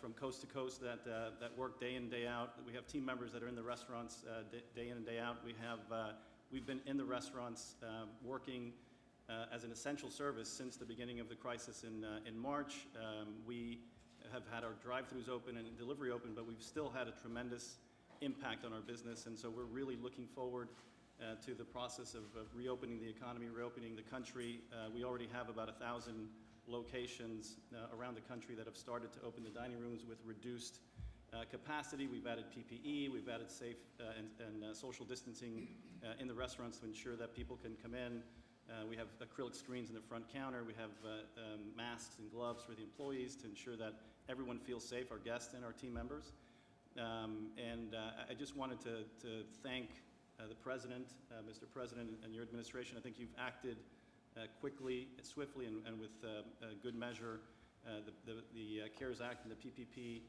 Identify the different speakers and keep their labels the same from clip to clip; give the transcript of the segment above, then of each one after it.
Speaker 1: from coast to coast that work day in, day out. We have team members that are in the restaurants day in and day out. We've been in the restaurants working as an essential service since the beginning of the crisis in March. We have had our drive-thrus open and delivery open, but we've still had a tremendous impact on our business, and so we're really looking forward to the process of reopening the economy, reopening the country. We already have about 1,000 locations around the country that have started to open the dining rooms with reduced capacity. We've added PPE, we've added safe and social distancing in the restaurants to ensure that people can come in. We have acrylic screens in the front counter. We have masks and gloves for the employees to ensure that everyone feels safe, our guests and our team members. I just wanted to thank the President, Mr. President, and your administration. I think you've acted quickly, swiftly, and with good measure. The CARES Act and the PPP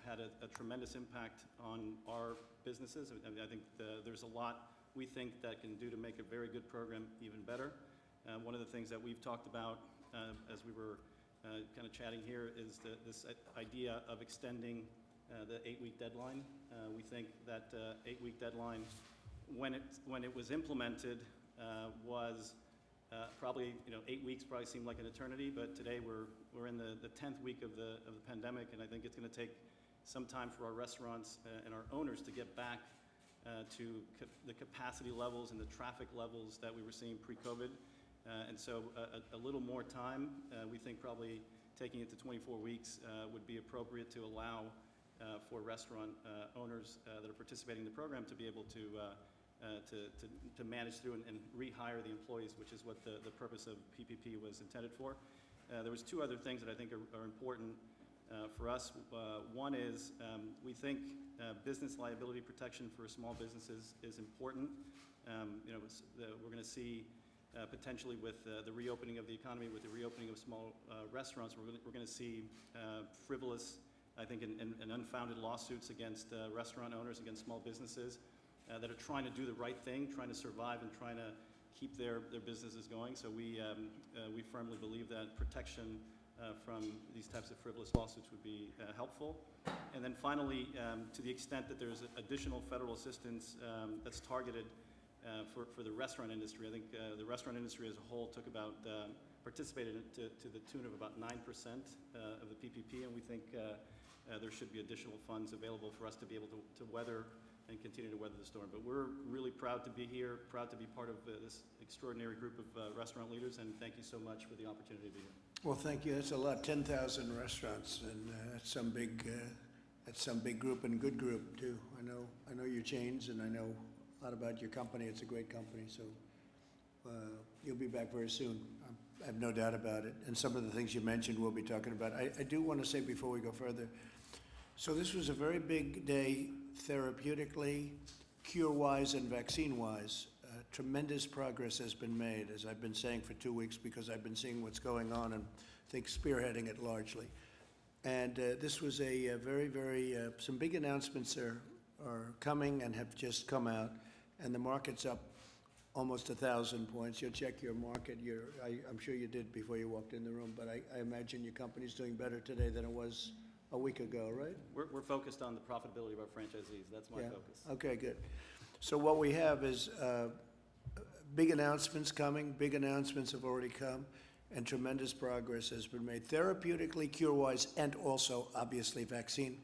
Speaker 1: had a tremendous impact on our businesses. I think there's a lot we think that can do to make a very good program even better. One of the things that we've talked about as we were kind of chatting here is this idea of extending the 8-week deadline. We think that 8-week deadline, when it was implemented, was probably 8 weeks probably seemed like an eternity, but today we're in the 10th week of the pandemic, and I think it's going to take some time for our restaurants and our owners to get back to the capacity levels and the traffic levels that we were seeing pre-COVID. And so a little more time, we think probably taking it to 24 weeks would be appropriate to allow for restaurant owners that are participating in the program to be able to manage through and rehire the employees, which is what the purpose of PPP was intended for. There was two other things that I think are important for us. One is we think business liability protection for small businesses is important. We're going to see potentially with the reopening of the economy, with the reopening of small restaurants, we're going to see frivolous, I think, and unfounded lawsuits against restaurant owners, against small businesses that are trying to do the right thing, trying to survive and trying to keep their businesses going. So we firmly believe that protection from these types of frivolous lawsuits would be helpful. And then finally, to the extent that there's additional federal assistance that's targeted for the restaurant industry, I think the restaurant industry as a whole participated to the tune of about 9% of the PPP, and we think there should be additional funds available for us to be able to weather and continue to weather the storm. But we're really proud to be here, proud to be part of this extraordinary group of restaurant leaders, and thank you so much for the opportunity to be here.
Speaker 2: Well, thank you. That's a lot, 10,000 restaurants, and that's some big group and good group too. I know your chains, and I know a lot about your company. It's a great company, so you'll be back very soon. I have no doubt about it. And some of the things you mentioned we'll be talking about. I do want to say before we go further, so this was a very big day therapeutically, cure-wise, and vaccine-wise. Tremendous progress has been made, as I've been saying for 2 weeks, because I've been seeing what's going on and I think spearheading it largely. And this was a some big announcements are coming and have just come out, and the market's up almost 1,000 points. You'll check your market. I'm sure you did before you walked in the room, but I imagine your company's doing better today than it was a week ago, right?
Speaker 1: We're focused on the profitability of our franchisees. That's my focus.
Speaker 2: Okay, good. So what we have is big announcements coming. Big announcements have already come, and tremendous progress has been made therapeutically, cure-wise, and also, obviously, vaccine.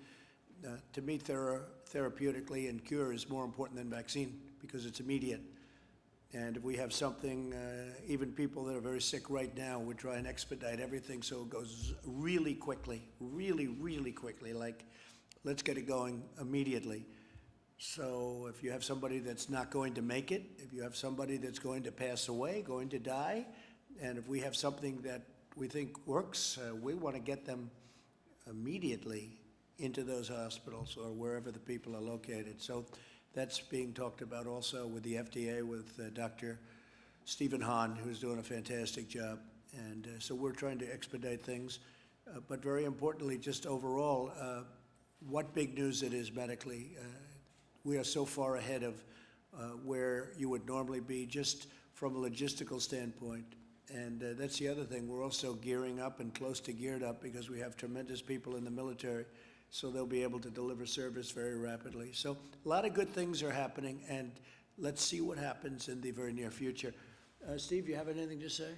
Speaker 2: To me, therapeutically and cure is more important than vaccine because it's immediate. And if we have something, even people that are very sick right now, we try and expedite everything so it goes really quickly, really quickly, like let's get it going immediately. So if you have somebody that's not going to make it, if you have somebody that's going to pass away, going to die, and if we have something that we think works, we want to get them immediately into those hospitals or wherever the people are located. So that's being talked about also with the FDA, with Dr. Stephen Hahn, who's doing a fantastic job. And so we're trying to expedite things. But very importantly, just overall, what big news it is medically. We are so far ahead of where you would normally be just from a logistical standpoint. And that's the other thing. We're also gearing up and close to geared up because we have tremendous people in the military, so they'll be able to deliver service very rapidly. So a lot of good things are happening, and let's see what happens in the very near future. Steve, you have anything to say?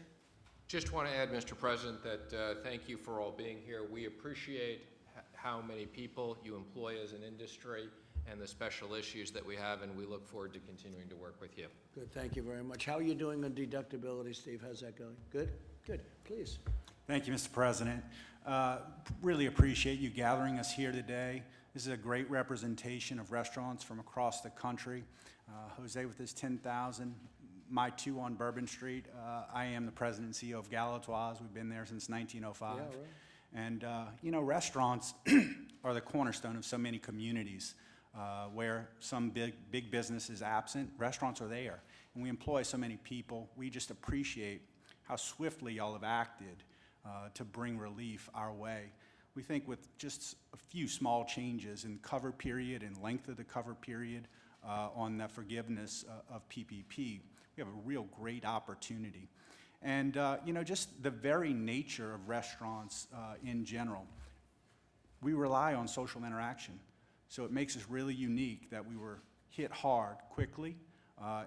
Speaker 3: Just want to add, Mr. President, that thank you for all being here. We appreciate how many people you employ as an industry and the special issues that we have, and we look forward to continuing to work with you.
Speaker 2: Good, thank you very much. How are you doing on deductibility, Steve? How's that going? Good? Good, please.
Speaker 4: Thank you, Mr. President. Really appreciate you gathering us here today. This is a great representation of restaurants from across the country. Jose with his 10,000, my 2 on Bourbon Street. I am the president and CEO of Gallup. We've been there since 1905.
Speaker 2: Yeah, right.
Speaker 4: And, you know, restaurants are the cornerstone of so many communities. Where some big business is absent, restaurants are there. And we employ so many people. We just appreciate how swiftly y'all have acted to bring relief our way. We think with just a few small changes in cover period and length of the cover period on the forgiveness of PPP, we have a real great opportunity. And, you know, just the very nature of restaurants in general, we rely on social interaction. So it makes us really unique that we were hit hard quickly,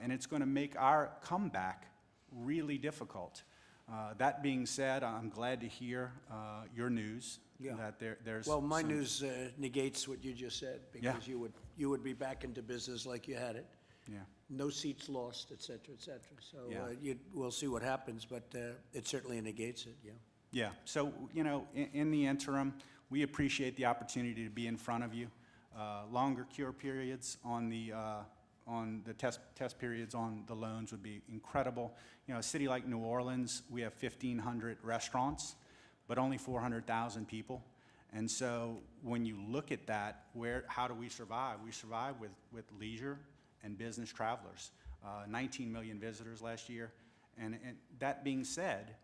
Speaker 4: and it's going to make our comeback really difficult. That being said, I'm glad to hear your news.
Speaker 2: Yeah.
Speaker 4: That there's
Speaker 2: Well, my
Speaker 4: some-
Speaker 2: news negates what you just said, because you would be back into business like you had it.
Speaker 4: Yeah.
Speaker 2: No seats lost, et cetera, et cetera. So
Speaker 4: Yeah.
Speaker 2: we'll see what happens, but it certainly negates it, yeah.
Speaker 4: Yeah. So, you know, in the interim, we appreciate the opportunity to be in front of you. Longer cure periods on the test periods on the loans would be incredible. You know, a city like New Orleans, we have 1,500 restaurants, but only 400,000 people. And so when you look at that, how do we survive? We survive with leisure and business travelers. 19 million visitors last year. And that being said,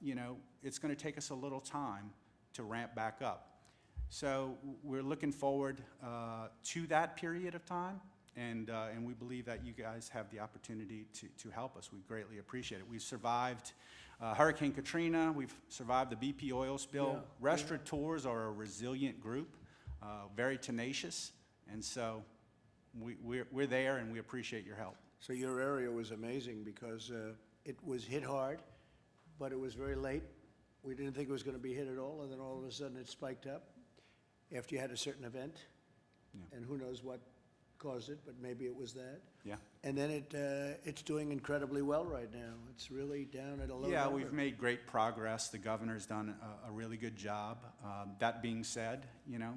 Speaker 4: you know, it's going to take us a little time to ramp back up. So we're looking forward to that period of time, and we believe that you guys have the opportunity to help us. We greatly appreciate it. We've survived Hurricane Katrina. We've survived the BP oil spill.
Speaker 2: Yeah.
Speaker 4: Restaurateurs are a resilient group, very tenacious, and so we're there, and we appreciate your help.
Speaker 2: So your area was amazing because it was hit hard, but it was very late. We didn't think it was going to be hit at all, and then all of a sudden it spiked up after you had a certain event.
Speaker 4: Yeah.
Speaker 2: And who knows what caused it, but maybe it was that.
Speaker 4: Yeah.
Speaker 2: And then it's doing incredibly well right now. It's really down at a low
Speaker 4: Yeah,
Speaker 2: number.
Speaker 4: we've made great progress. The governor's done a really good job. That being said, you know,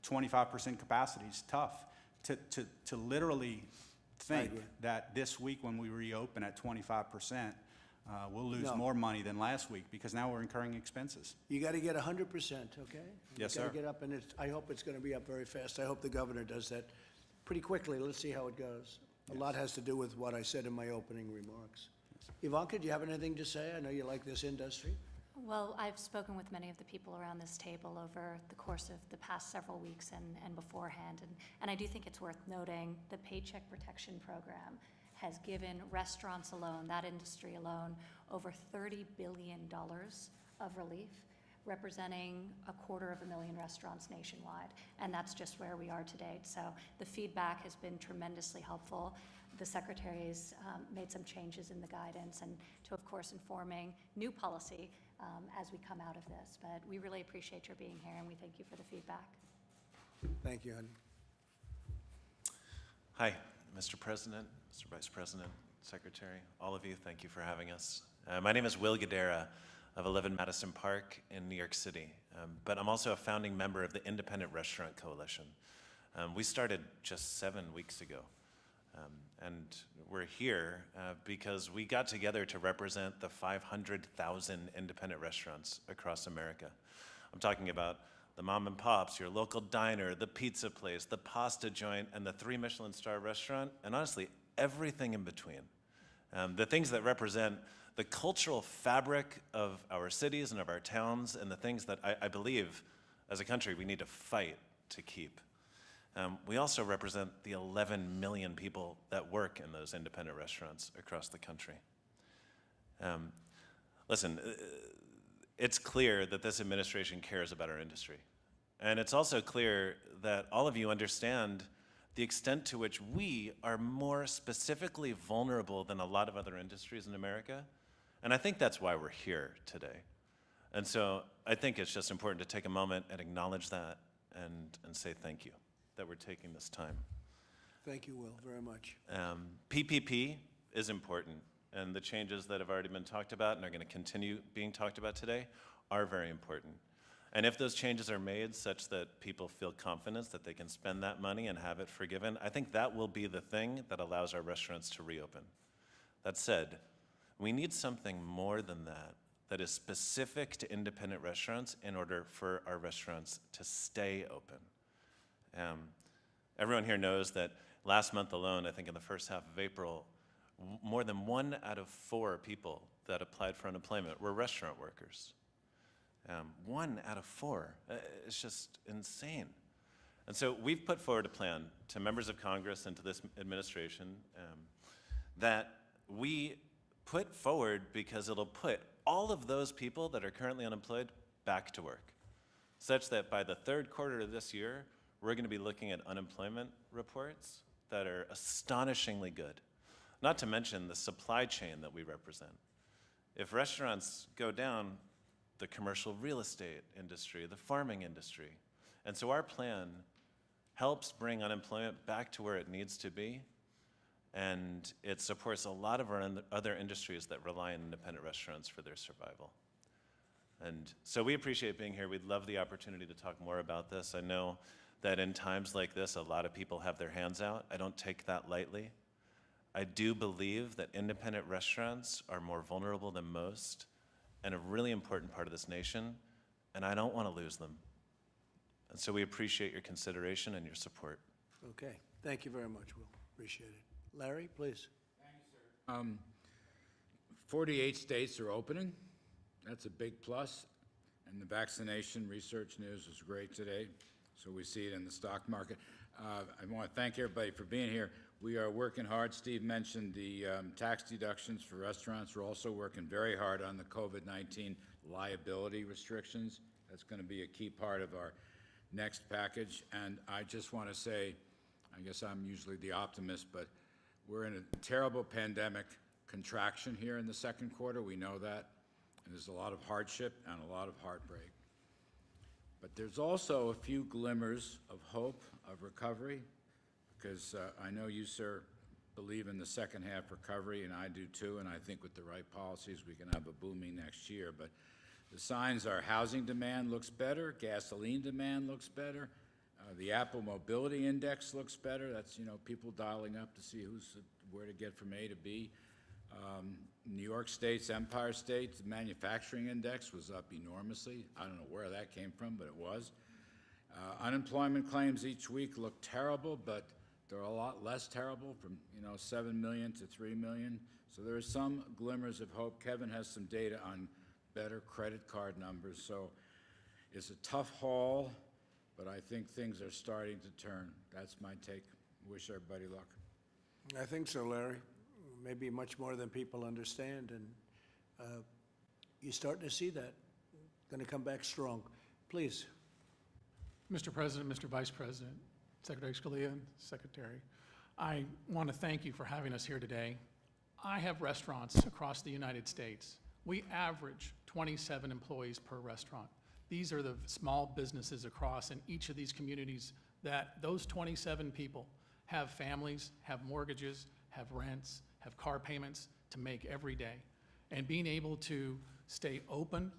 Speaker 4: 25% capacity is tough. To literally think
Speaker 2: agree.
Speaker 4: that this week when we reopen at 25%, we'll lose
Speaker 2: No.
Speaker 4: more money than last week because now we're incurring expenses.
Speaker 2: You got to get 100%, okay?
Speaker 4: Yes,
Speaker 2: You got
Speaker 4: sir.
Speaker 2: to get up, and I hope it's going to be up very fast. I hope the governor does that pretty quickly. Let's see how it goes. A lot has to do with what I said in my opening remarks. Ivanka, do you have anything to say? I know you like this industry.
Speaker 5: Well, I've spoken with many of the people around this table over the course of the past several weeks and beforehand, and I do think it's worth noting the Paycheck Protection Program has given restaurants alone, that industry alone, over $30 billion of relief, representing 250,000 restaurants nationwide, and that's just where we are today. So the feedback has been tremendously helpful. The Secretary's made some changes in the guidance and to, of course, informing new policy as we come out of this. But we really appreciate your being here, and we thank you for the feedback.
Speaker 2: Thank you, honey.
Speaker 6: Hi, Mr. President, Mr. Vice President, Secretary, all of you, thank you for having us. My name is Will Guidera of 11 Madison Park in New York City, but I'm also a founding member of the Independent Restaurant Coalition. We started just 7 weeks ago, and we're here because we got together to represent the 500,000 independent restaurants across America. I'm talking about the mom and pops, your local diner, the pizza place, the pasta joint, and the 3 Michelin star restaurant, and honestly, everything in between. The things that represent the cultural fabric of our cities and of our towns, and the things that I believe, as a country, we need to fight to keep. We also represent the 11 million people that work in those independent restaurants across the country. Listen, it's clear that this administration cares about our industry. And it's also clear that all of you understand the extent to which we are more specifically vulnerable than a lot of other industries in America. And I think that's why we're here today. And so I think it's just important to take a moment and acknowledge that and say thank you that we're taking this time.
Speaker 2: Thank you, Will, very much.
Speaker 6: PPP is important, and the changes that have already been talked about and are going to continue being talked about today are very important. And if those changes are made such that people feel confidence that they can spend that money and have it forgiven, I think that will be the thing that allows our restaurants to reopen. That said, we need something more than that that is specific to independent restaurants in order for our restaurants to stay open. Everyone here knows that last month alone, I think in the first half of April, more than 1 out of 4 people that applied for unemployment were restaurant workers. 1 out of 4. It's just insane. And so we've put forward a plan to members of Congress and to this administration that we put forward because it'll put all of those people that are currently unemployed back to work, such that by the 3rd quarter of this year, we're going to be looking at unemployment reports that are astonishingly good, not to mention the supply chain that we represent. If restaurants go down, the commercial real estate industry, the farming industry. And so our plan helps bring unemployment back to where it needs to be, and it supports a lot of our other industries that rely on independent restaurants for their survival. And so we appreciate being here. We'd love the opportunity to talk more about this. I know that in times like this, a lot of people have their hands out. I don't take that lightly. I do believe that independent restaurants are more vulnerable than most and a really important part of this nation, and I don't want to lose them. And so we appreciate your consideration and your support.
Speaker 2: Okay, thank you very much, Will. Appreciate it. Larry, please.
Speaker 7: 48 states are opening. That's a big plus. And the vaccination research news was great today, so we see it in the stock market. I want to thank everybody for being here. We are working hard. Steve mentioned the tax deductions for restaurants. We're also working very hard on the COVID-19 liability restrictions. That's going to be a key part of our next package. And I just want to say, I guess I'm usually the optimist, but we're in a terrible pandemic contraction here in the 2nd quarter. We know that. And there's a lot of hardship and a lot of heartbreak. But there's also a few glimmers of hope, of recovery, because I know you, sir, believe in the second half recovery, and I do too, and I think with the right policies we can have a booming next year. But the signs are housing demand looks better, gasoline demand looks better, the Apple Mobility Index looks better. That's, people dialing up to see where to get from A to B. New York State's Empire State Manufacturing Index was up enormously. I don't know where that came from, but it was. Unemployment claims each week look terrible, but they're a lot less terrible, from 7 million to 3 million. So there are some glimmers of hope. Kevin has some data on better credit card numbers. So it's a tough haul, but I think things are starting to turn. That's my take. Wish everybody luck.
Speaker 2: I think so, Larry. Maybe much more than people understand, and you're starting to see that. Going to come back strong. Please.
Speaker 8: Mr. President, Mr. Vice President, Secretary Scalia, Secretary, I want to thank you for having us here today. I have restaurants across the United States. We average 27 employees per restaurant. These are the small businesses across in each of these communities that those 27 people have families, have mortgages, have rents, have car payments to make every day. And being able to stay open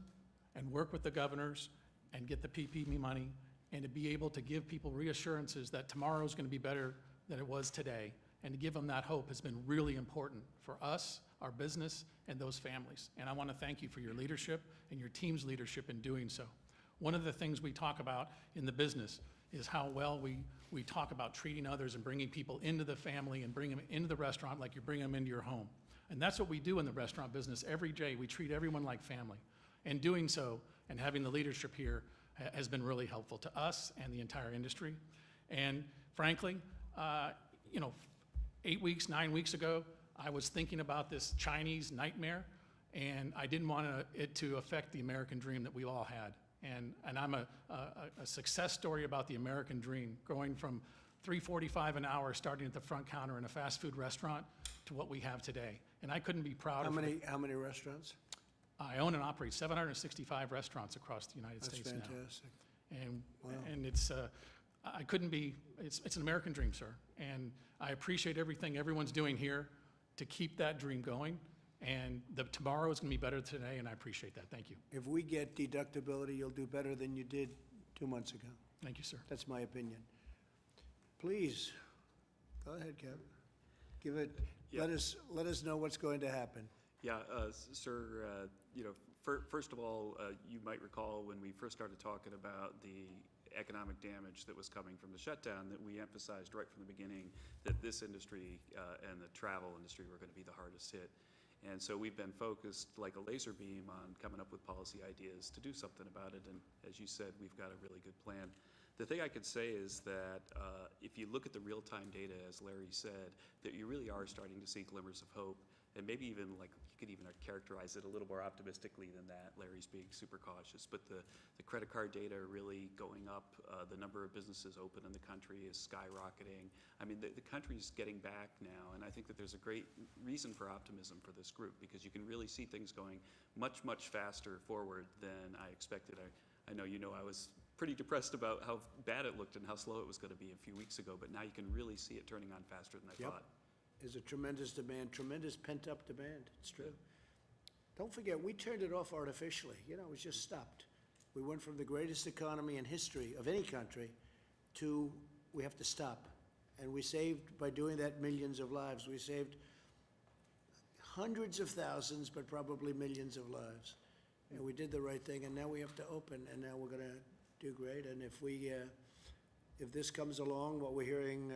Speaker 8: and work with the governors and get the PPP money, and to be able to give people reassurances that tomorrow is going to be better than it was today, and to give them that hope has been really important for us, our business, and those families. And I want to thank you for your leadership and your team's leadership in doing so. One of the things we talk about in the business is how well we talk about treating others and bringing people into the family and bring them into the restaurant like you bring them into your home. And that's what we do in the restaurant business every day. We treat everyone like family. And doing so and having the leadership here has been really helpful to us and the entire industry. And frankly, 8 weeks, 9 weeks ago, I was thinking about this Chinese nightmare, And I didn't want it to affect the American dream that we all had. And I'm a success story about the American dream, going from $3.45 an hour starting at the front counter in a fast food restaurant to what we have today. And I couldn't be prouder.
Speaker 2: How many restaurants?
Speaker 8: I own and operate 765 restaurants across the United
Speaker 2: That's
Speaker 8: States now.
Speaker 2: fantastic.
Speaker 8: And it's, I couldn't be, it's an American dream, sir. And I appreciate everything everyone's doing here to keep that dream going. And tomorrow is going to be better than today, and I appreciate that. Thank you.
Speaker 2: If we get deductibility, you'll do better than you did 2 months ago.
Speaker 8: Thank you, sir.
Speaker 2: That's my opinion. Please, go ahead, Kevin. Give it, let us know what's going to happen.
Speaker 9: Yeah, sir, first of all, you might recall when we first started talking about the economic damage that was coming from the shutdown, that we emphasized right from the beginning that this industry and the travel industry were going to be the hardest hit. And so we've been focused like a laser beam on coming up with policy ideas to do something about it. And as you said, we've got a really good plan. The thing I could say is that if you look at the real-time data, as Larry said, that you really are starting to see glimmers of hope. And maybe even like you could even characterize it a little more optimistically than that. Larry's being super cautious, but the credit card data are really going up. The number of businesses open in the country is skyrocketing. I mean, the country's getting back now, and I think that there's a great reason for optimism for this group, because you can really see things going much, much faster forward than I expected. I know I was pretty depressed about how bad it looked and how slow it was going to be a few weeks ago, but now you can really see it turning on faster than I
Speaker 2: Yep.
Speaker 9: thought.
Speaker 2: There's a tremendous demand, tremendous pent-up demand. It's true. Don't forget, we turned it off artificially. It was just stopped. We went from the greatest economy in history of any country to we have to stop. And we saved, by doing that, millions of lives. We saved hundreds of thousands, but probably millions of lives. And we did the right thing, and now we have to open, and now we're going to do great. And if this comes along, what we're hearing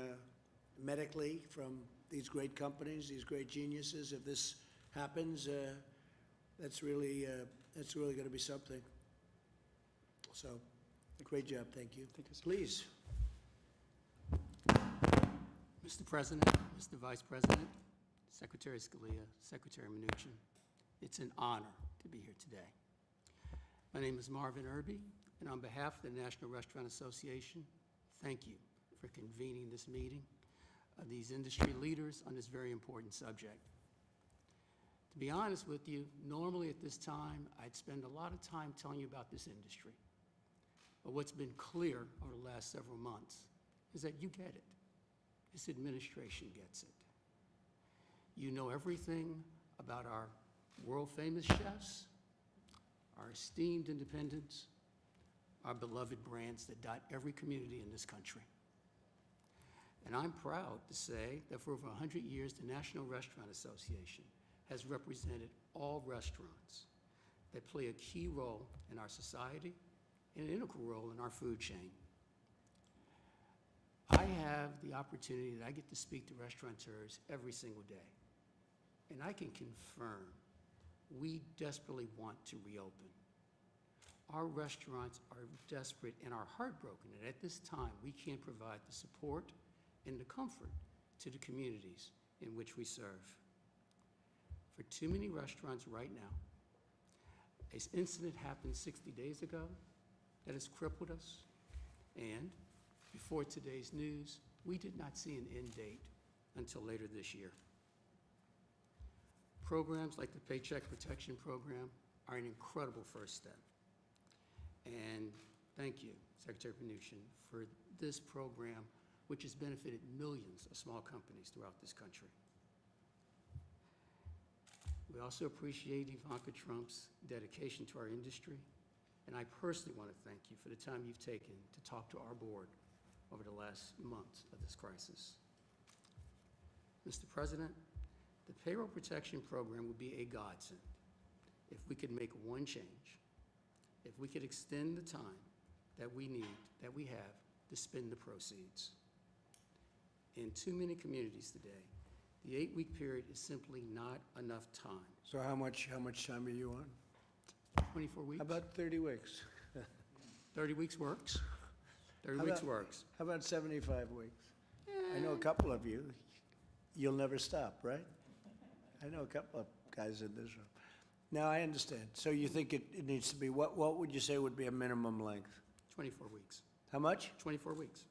Speaker 2: medically from these great companies, these great geniuses, if this happens, that's really going to be something. So, great job, thank you. Please.
Speaker 10: Mr. President, Mr. Vice President, Secretary Scalia, Secretary Mnuchin, it's an honor to be here today. My name is Marvin Irby, and on behalf of the National Restaurant Association, thank you for convening this meeting of these industry leaders on this very important subject. To be honest with you, normally at this time, I'd spend a lot of time telling you about this industry. But what's been clear over the last several months is that you get it. This administration gets it. You know everything about our world-famous chefs, our esteemed independents, our beloved brands that dot every community in this country. And I'm proud to say that for over 100 years, the National Restaurant Association has represented all restaurants that play a key role in our society and an integral role in our food chain. I have the opportunity that I get to speak to restaurateurs every single day. And I can confirm we desperately want to reopen. Our restaurants are desperate and are heartbroken that at this time we can't provide the support and the comfort to the communities in which we serve. For too many restaurants right now, an incident happened 60 days ago that has crippled us, and before today's news, we did not see an end date until later this year. Programs like the Paycheck Protection Program are an incredible first step. And thank you, Secretary Mnuchin, for this program, which has benefited millions of small companies throughout this country. We also appreciate Ivanka Trump's dedication to our industry, and I personally want to thank you for the time you've taken to talk to our board over the last months of this crisis. Mr. President, the Payroll Protection Program would be a godsend if we could make one change, if we could extend the time that we have to spend the proceeds. In too many communities today, the 8-week period is simply not enough time.
Speaker 2: So how much time are you on?
Speaker 10: 24 weeks?
Speaker 2: How about 30 weeks?
Speaker 10: 30 weeks works. 30
Speaker 2: How
Speaker 10: weeks
Speaker 2: about-
Speaker 10: works.
Speaker 2: How about 75 weeks? I know a couple of you'll never stop, right? I know a couple of guys in this room. Now, I understand. So you think it needs to be, what would you say would be a minimum length?
Speaker 10: 24 weeks.
Speaker 2: How much?
Speaker 10: 24 weeks.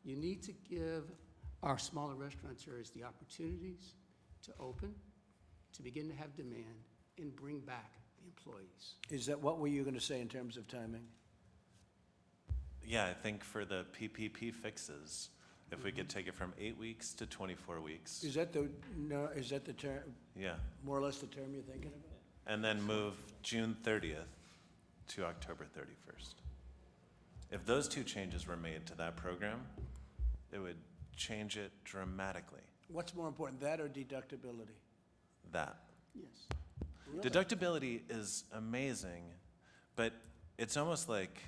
Speaker 10: You need to give our smaller restaurateurs the opportunities to open, to begin to have demand, and bring back the employees.
Speaker 2: Is that, what were you going to say in terms of timing?
Speaker 6: Yeah, I think for the PPP fixes, if we could take it from 8 weeks to 24 weeks,
Speaker 2: Is that the, no, is that the term,
Speaker 6: yeah,
Speaker 2: more or less the term you're thinking about?
Speaker 6: and then move June 30th to October 31st. If those two changes were made to that program, it would change it dramatically.
Speaker 2: What's more important, that or deductibility?
Speaker 6: That.
Speaker 10: Yes.
Speaker 6: Deductibility is amazing, but it's almost like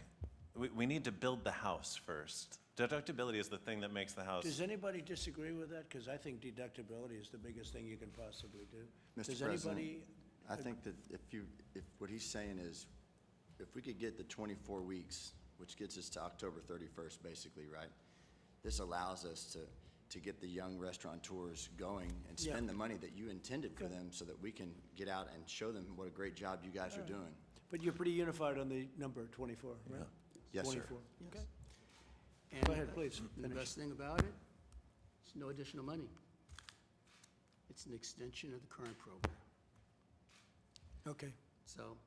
Speaker 6: we need to build the house first. Deductibility is the thing that makes the house.
Speaker 2: Does anybody disagree with that? Because I think deductibility is the biggest thing you can possibly do.
Speaker 11: Mr.
Speaker 2: Does
Speaker 11: President,
Speaker 2: anybody,
Speaker 11: I think that if what he's saying is, if we could get the 24 weeks, which gets us to October 31st, basically, right? This allows us to get the young restaurateurs going and
Speaker 2: Yeah.
Speaker 11: spend the money that you intended for them so that we can get out and show them what a great job you guys are doing.
Speaker 2: but you're pretty unified on the number 24, right?
Speaker 11: Yes, sir.
Speaker 2: 24. Okay.
Speaker 10: And
Speaker 2: Go ahead, please,
Speaker 10: and the
Speaker 2: finish.
Speaker 10: best thing about it, it's no additional money. It's an extension of the current program.
Speaker 2: Okay.
Speaker 10: So,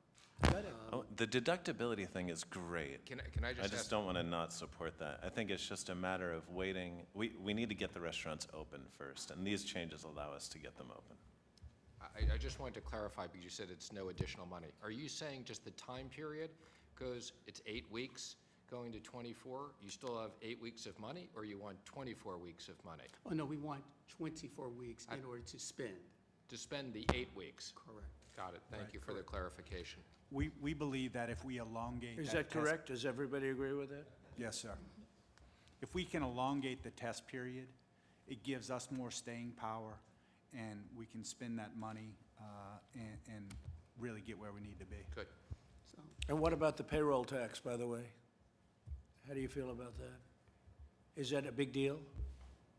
Speaker 2: Got it.
Speaker 6: Oh, the deductibility thing is great.
Speaker 3: Can I
Speaker 6: I
Speaker 3: just
Speaker 6: just
Speaker 3: ask?
Speaker 6: don't want to not support that. I think it's just a matter of waiting. We need to get the restaurants open first, and these changes allow us to get them open.
Speaker 3: I just wanted to clarify, because you said it's no additional money. Are you saying just the time period goes, it's 8 weeks going to 24? You still have 8 weeks of money, or you want 24 weeks of money?
Speaker 10: oh no, we want 24 weeks in order to spend.
Speaker 3: To spend the 8 weeks?
Speaker 10: Correct.
Speaker 3: Got it. Thank you for the clarification.
Speaker 4: We believe that if we elongate
Speaker 2: Is that
Speaker 4: that test.
Speaker 2: correct? Does everybody agree with that?
Speaker 4: Yes, sir. If we can elongate the test period, it gives us more staying power, and we can spend that money and really get where we need to be.
Speaker 3: Good.
Speaker 10: So,
Speaker 2: And what about the payroll tax, by the way? How do you feel about that? Is that a big deal?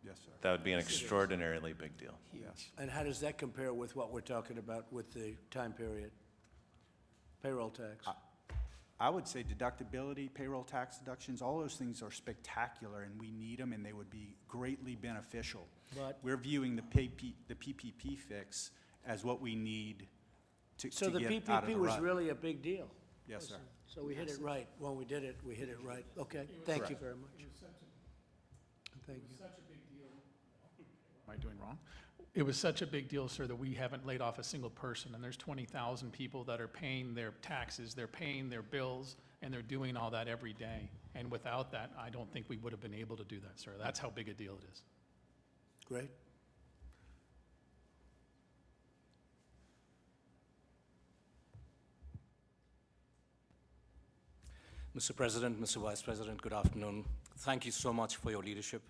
Speaker 4: Yes, sir.
Speaker 6: That would be an extraordinarily big deal.
Speaker 4: Yes.
Speaker 2: And how does that compare with what we're talking about with the time period? Payroll tax?
Speaker 4: I would say deductibility, payroll tax deductions, all those things are spectacular, and we need them, and they would be greatly beneficial.
Speaker 2: But-
Speaker 4: We're viewing the PPP fix as what we need to
Speaker 2: So the
Speaker 4: get out of
Speaker 2: PPP
Speaker 4: the
Speaker 2: was
Speaker 4: rut.
Speaker 2: really a big deal.
Speaker 4: Yes, sir.
Speaker 2: So we hit it right. When we did it, we hit it right. Okay, thank you very much. Thank you.
Speaker 8: Am I doing wrong? It was such a big deal, sir, that we haven't laid off a single person, and there's 20,000 people that are paying their taxes, they're paying their bills, and they're doing all that every day. And without that, I don't think we would have been able to do that, sir. That's how big a deal it is.
Speaker 2: Great.
Speaker 12: Mr. President, Mr. Vice President, good afternoon. Thank you so much for your leadership.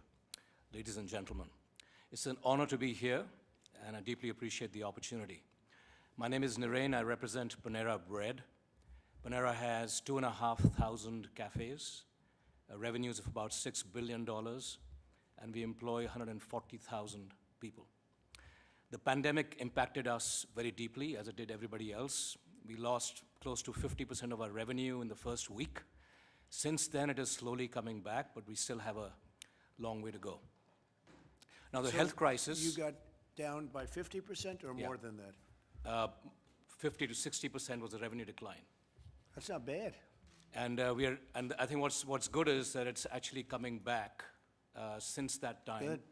Speaker 12: Ladies and gentlemen, it's an honor to be here, and I deeply appreciate the opportunity. My name is Narain. I represent Panera Bread. Panera has 2,500 cafes, revenues of about $6 billion, and we employ 140,000 people. The pandemic impacted us very deeply, as it did everybody else. We lost close to 50% of our revenue in the first week. Since then, it is slowly coming back, but we still have a long way to go. Now, the
Speaker 2: So
Speaker 12: health crisis.
Speaker 2: You got down by 50% or
Speaker 12: Yeah.
Speaker 2: more than that?
Speaker 12: 50 to 60% was the revenue decline.
Speaker 2: That's not bad.
Speaker 12: And and I think what's good is that it's actually coming back since that time.
Speaker 2: Good.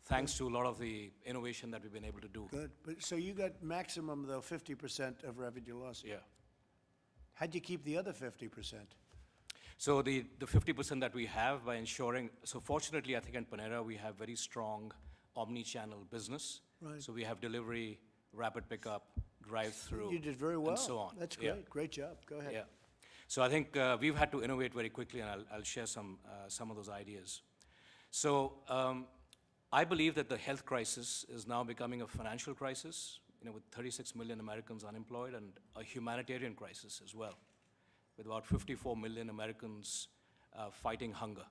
Speaker 12: Thanks to a lot of the innovation that we've been able to do.
Speaker 2: Good. But, so you got maximum, though, 50% of revenue loss?
Speaker 12: Yeah.
Speaker 2: How'd you keep the other 50%?
Speaker 12: So the 50% that we have by ensuring, so fortunately, I think in Panera, we have very strong omni-channel business.
Speaker 2: Right.
Speaker 12: So we have delivery, rapid pickup, drive-through.
Speaker 2: You did very well.
Speaker 12: And so on.
Speaker 2: That's
Speaker 12: Yeah.
Speaker 2: great. Great job. Go ahead.
Speaker 12: Yeah. So I think we've had to innovate very quickly, and I'll share some of those ideas. So I believe that the health crisis is now becoming a financial crisis, with 36 million Americans unemployed, and a humanitarian crisis as well, with about 54 million Americans fighting hunger.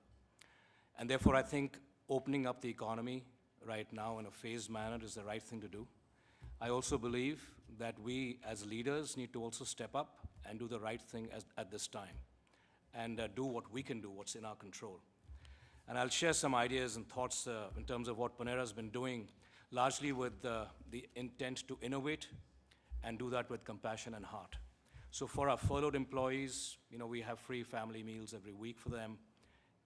Speaker 12: And therefore, I think opening up the economy right now in a phased manner is the right thing to do. I also believe that we as leaders need to also step up and do the right thing at this time and do what we can do, what's in our control. And I'll share some ideas and thoughts in terms of what Panera's been doing, largely with the intent to innovate and do that with compassion and heart. So for our furloughed employees, we have free family meals every week for them,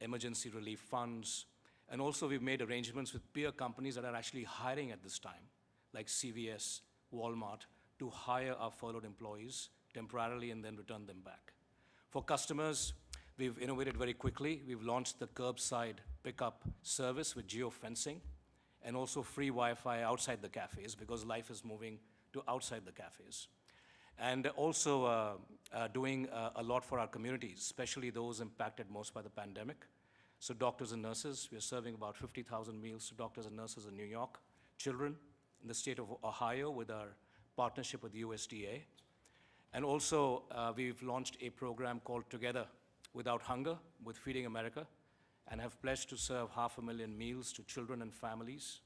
Speaker 12: emergency relief funds, and also we've made arrangements with peer companies that are actually hiring at this time, like CVS, Walmart, to hire our furloughed employees temporarily and then return them back. For customers, we've innovated very quickly. We've launched the curbside pickup service with geofencing and also free Wi-Fi outside the cafes because life is moving to outside the cafes. And also doing a lot for our communities, especially those impacted most by the pandemic. So doctors and nurses, we are serving about 50,000 meals to doctors and nurses in New York, children in the state of Ohio with our partnership with USDA. And also we've launched a program called Together Without Hunger with Feeding America and have pledged to serve 500,000 meals to children and families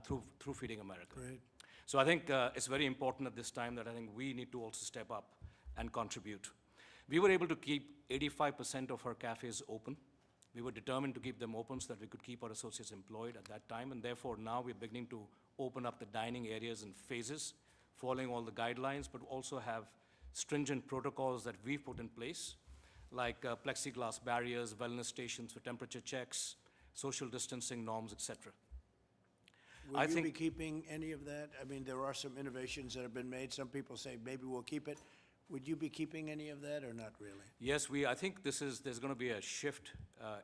Speaker 12: through Feeding America.
Speaker 2: Great.
Speaker 12: So I think it's very important at this time that I think we need to also step up and contribute. We were able to keep 85% of our cafes open. We were determined to keep them open so that we could keep our associates employed at that time, and therefore now we're beginning to open up the dining areas in phases, following all the guidelines, but also have stringent protocols that we've put in place, like plexiglass barriers, wellness stations for temperature checks, social distancing norms, etc.
Speaker 2: Will you be keeping any of that? I mean, there are some innovations that have been made. Some people say maybe we'll keep it. Would you be keeping any of that or not really?
Speaker 12: Yes, I think there's going to be a shift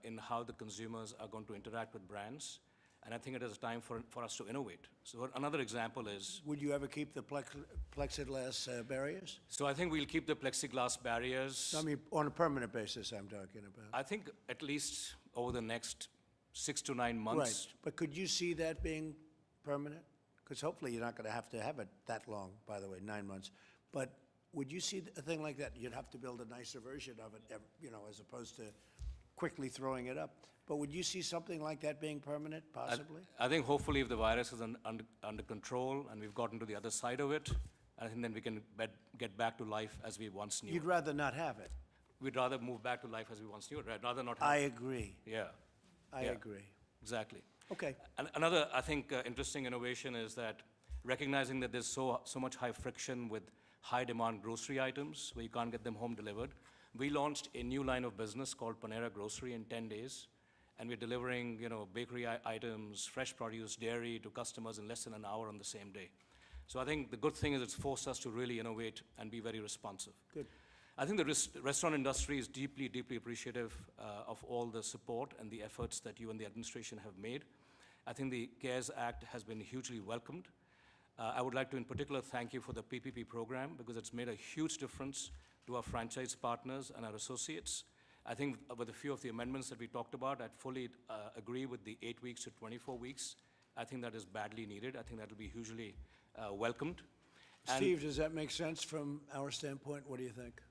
Speaker 12: in how the consumers are going to interact with brands, and I think it is time for us to innovate. So another example is...
Speaker 2: Would you ever keep the plexiglass barriers?
Speaker 12: So I think we'll keep the plexiglass barriers.
Speaker 2: I mean, on a permanent basis, I'm talking about.
Speaker 12: I think at least over the next 6 to 9 months.
Speaker 2: Right, but could you see that being permanent? Because hopefully you're not going to have it that long, by the way, 9 months. But would you see a thing like that? You'd have to build a nicer version of it, as opposed to quickly throwing it up. But would you see something like that being permanent, possibly?
Speaker 12: I think hopefully if the virus is under control and we've gotten to the other side of it, I think then we can get back to life as we once knew.
Speaker 2: You'd rather not have it?
Speaker 12: We'd rather move back to life as we once knew it, right? Rather not have
Speaker 2: I
Speaker 12: it.
Speaker 2: agree.
Speaker 12: Yeah.
Speaker 2: I agree.
Speaker 12: Exactly.
Speaker 2: Okay.
Speaker 12: And another, I think, interesting innovation is that recognizing that there's so much high friction with high-demand grocery items where you can't get them home delivered, we launched a new line of business called Panera Grocery in 10 days, and we're delivering, bakery items, fresh produce, dairy to customers in less than an hour on the same day. So I think the good thing is it's forced us to really innovate and be very responsive.
Speaker 2: Good.
Speaker 12: I think the restaurant industry is deeply, deeply appreciative of all the support and the efforts that you and the administration have made. I think the CARES Act has been hugely welcomed. I would like to in particular thank you for the PPP program because it's made a huge difference to our franchise partners and our associates. I think with a few of the amendments that we talked about, I'd fully agree with the 8 weeks to 24 weeks. I think that is badly needed. I think that will be hugely welcomed.
Speaker 2: Steve, does that make sense from our standpoint? What do you think?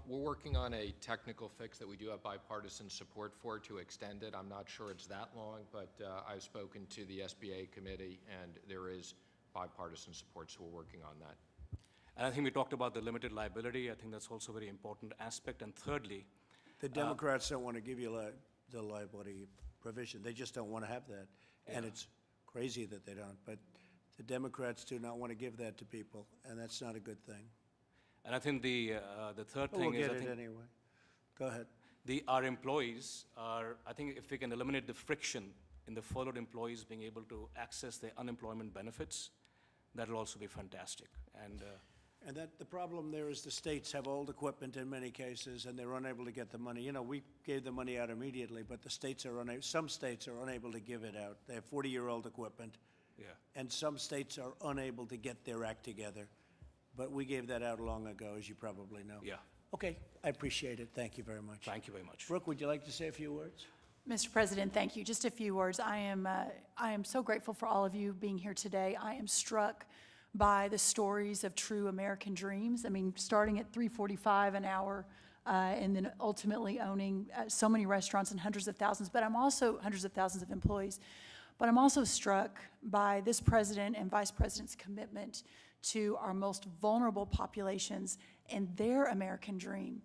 Speaker 3: We're working on a technical fix that we do have bipartisan support for to extend it. I'm not sure it's that long, but I've spoken to the SBA committee, and there is bipartisan support, so we're working on that.
Speaker 12: And I think we talked about the limited liability. I think that's also a very important aspect. And thirdly,
Speaker 2: The Democrats don't want to give you the liability provision. They just don't want to have that. And it's crazy that they don't. But the Democrats do not want to give that to people, and that's not a good thing.
Speaker 12: and I think the third
Speaker 2: But we'll
Speaker 12: thing is,
Speaker 2: get
Speaker 12: I
Speaker 2: it
Speaker 12: think
Speaker 2: anyway. Go ahead.
Speaker 12: our employees are, I think if we can eliminate the friction in the furloughed employees being able to access their unemployment benefits, that'll also be fantastic.
Speaker 2: And that, the problem there is the states have old equipment in many cases, and they're unable to get the money. We gave the money out immediately, but the states are some states are unable to give it out. They have 40-year-old equipment.
Speaker 12: Yeah.
Speaker 2: And some states are unable to get their act together. But we gave that out long ago, as you probably know.
Speaker 12: Yeah.
Speaker 2: Okay, I appreciate it. Thank you very much.
Speaker 12: Thank you very much.
Speaker 2: Brooke, would you like to say a few words?
Speaker 13: Mr. President, thank you. Just a few words. I am so grateful for all of you being here today. I am struck by the stories of true American dreams. I mean, starting at $3.45 an hour and then ultimately owning so many restaurants and hundreds of thousands, but I'm also hundreds of thousands of employees. But I'm also struck by this president and vice president's commitment to our most vulnerable populations and their American dream,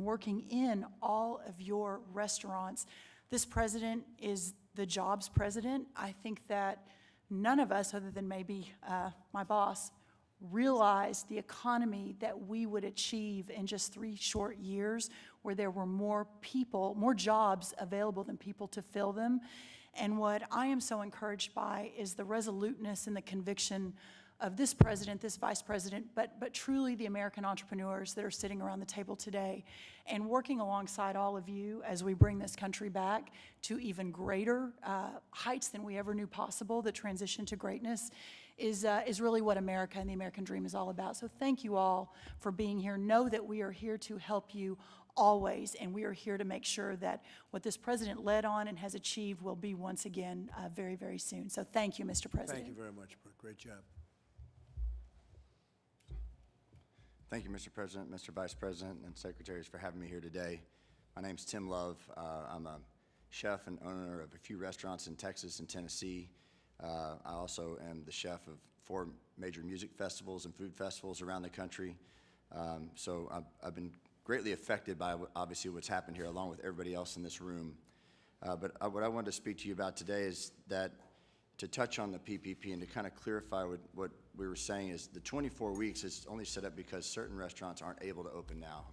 Speaker 13: working in all of your restaurants. This president is the jobs president. I think that none of us, other than maybe my boss, realized the economy that we would achieve in just 3 short years, where there were more people, more jobs available than people to fill them. And what I am so encouraged by is the resoluteness and the conviction of this president, this vice president, but truly the American entrepreneurs that are sitting around the table today and working alongside all of you as we bring this country back to even greater heights than we ever knew possible. The transition to greatness is really what America and the American dream is all about. So thank you all for being here. Know that we are here to help you always, and we are here to make sure that what this president led on and has achieved will be once again very, very soon. So thank you, Mr. President.
Speaker 2: Thank you very much, Brooke. Great job.
Speaker 11: Thank you, Mr. President, Mr. Vice President, and Secretaries for having me here today. My name's Tim Love. I'm a chef and owner of a few restaurants in Texas and Tennessee. I also am the chef of 4 major music festivals and food festivals around the country. So I've been greatly affected by, obviously, what's happened here, along with everybody else in this room. But what I wanted to speak to you about today is that to touch on the PPP and to kind of clarify what we were saying is the 24 weeks is only set up because certain restaurants aren't able to open now.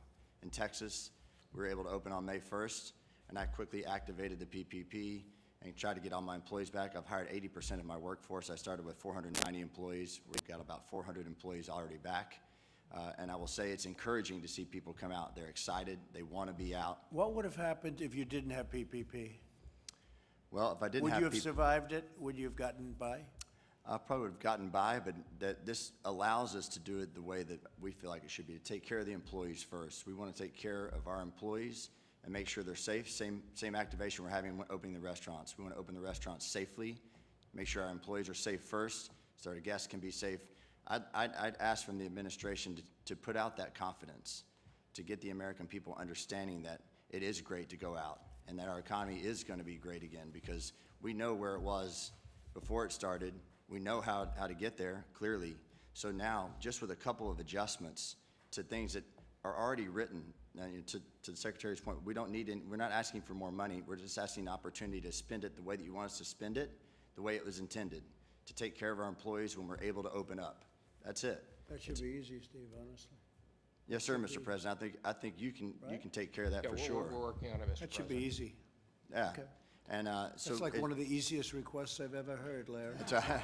Speaker 11: In Texas, we were able to open on May 1st, and I quickly activated the PPP and tried to get all my employees back. I've hired 80% of my workforce. I started with 490 employees. We've got about 400 employees already back. And I will say it's encouraging to see people come out. They're excited. They want to be out.
Speaker 2: What would have happened if you didn't have PPP?
Speaker 11: Well, if I didn't
Speaker 2: Would
Speaker 11: have
Speaker 2: you have
Speaker 11: PPP,
Speaker 2: survived it? Would you have gotten by?
Speaker 11: I probably would have gotten by, but this allows us to do it the way that we feel like it should be, to take care of the employees first. We want to take care of our employees and make sure they're safe. Same activation we're having when opening the restaurants. We want to open the restaurants safely, make sure our employees are safe first, so our guests can be safe. I'd ask from the administration to put out that confidence, to get the American people understanding that it is great to go out and that our economy is going to be great again, because we know where it was before it started. We know how to get there, clearly. So now, just with a couple of adjustments to things that are already written, to the Secretary's point, we're not asking for more money. We're just asking the opportunity to spend it the way that you want us to spend it, the way it was intended, to take care of our employees when we're able to open up. That's it.
Speaker 2: That should be easy, Steve, honestly.
Speaker 11: Yes, sir, Mr. President. I think you can take care of that for sure.
Speaker 3: We're working on it, Mr.
Speaker 2: That should
Speaker 3: President.
Speaker 2: be easy.
Speaker 11: Yeah.
Speaker 2: Okay.
Speaker 11: And so
Speaker 2: That's like one of the easiest requests I've ever heard, Larry.
Speaker 11: That's right.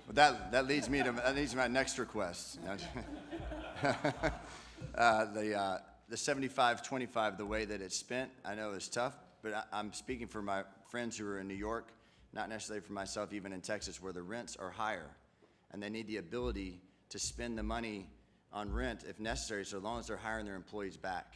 Speaker 11: But that leads me to my next request. The 75-25, the way that it's spent, I know is tough, but I'm speaking for my friends who are in New York, not necessarily for myself, even in Texas, where the rents are higher, and they need the ability to spend the money on rent if necessary, so long as they're hiring their employees back.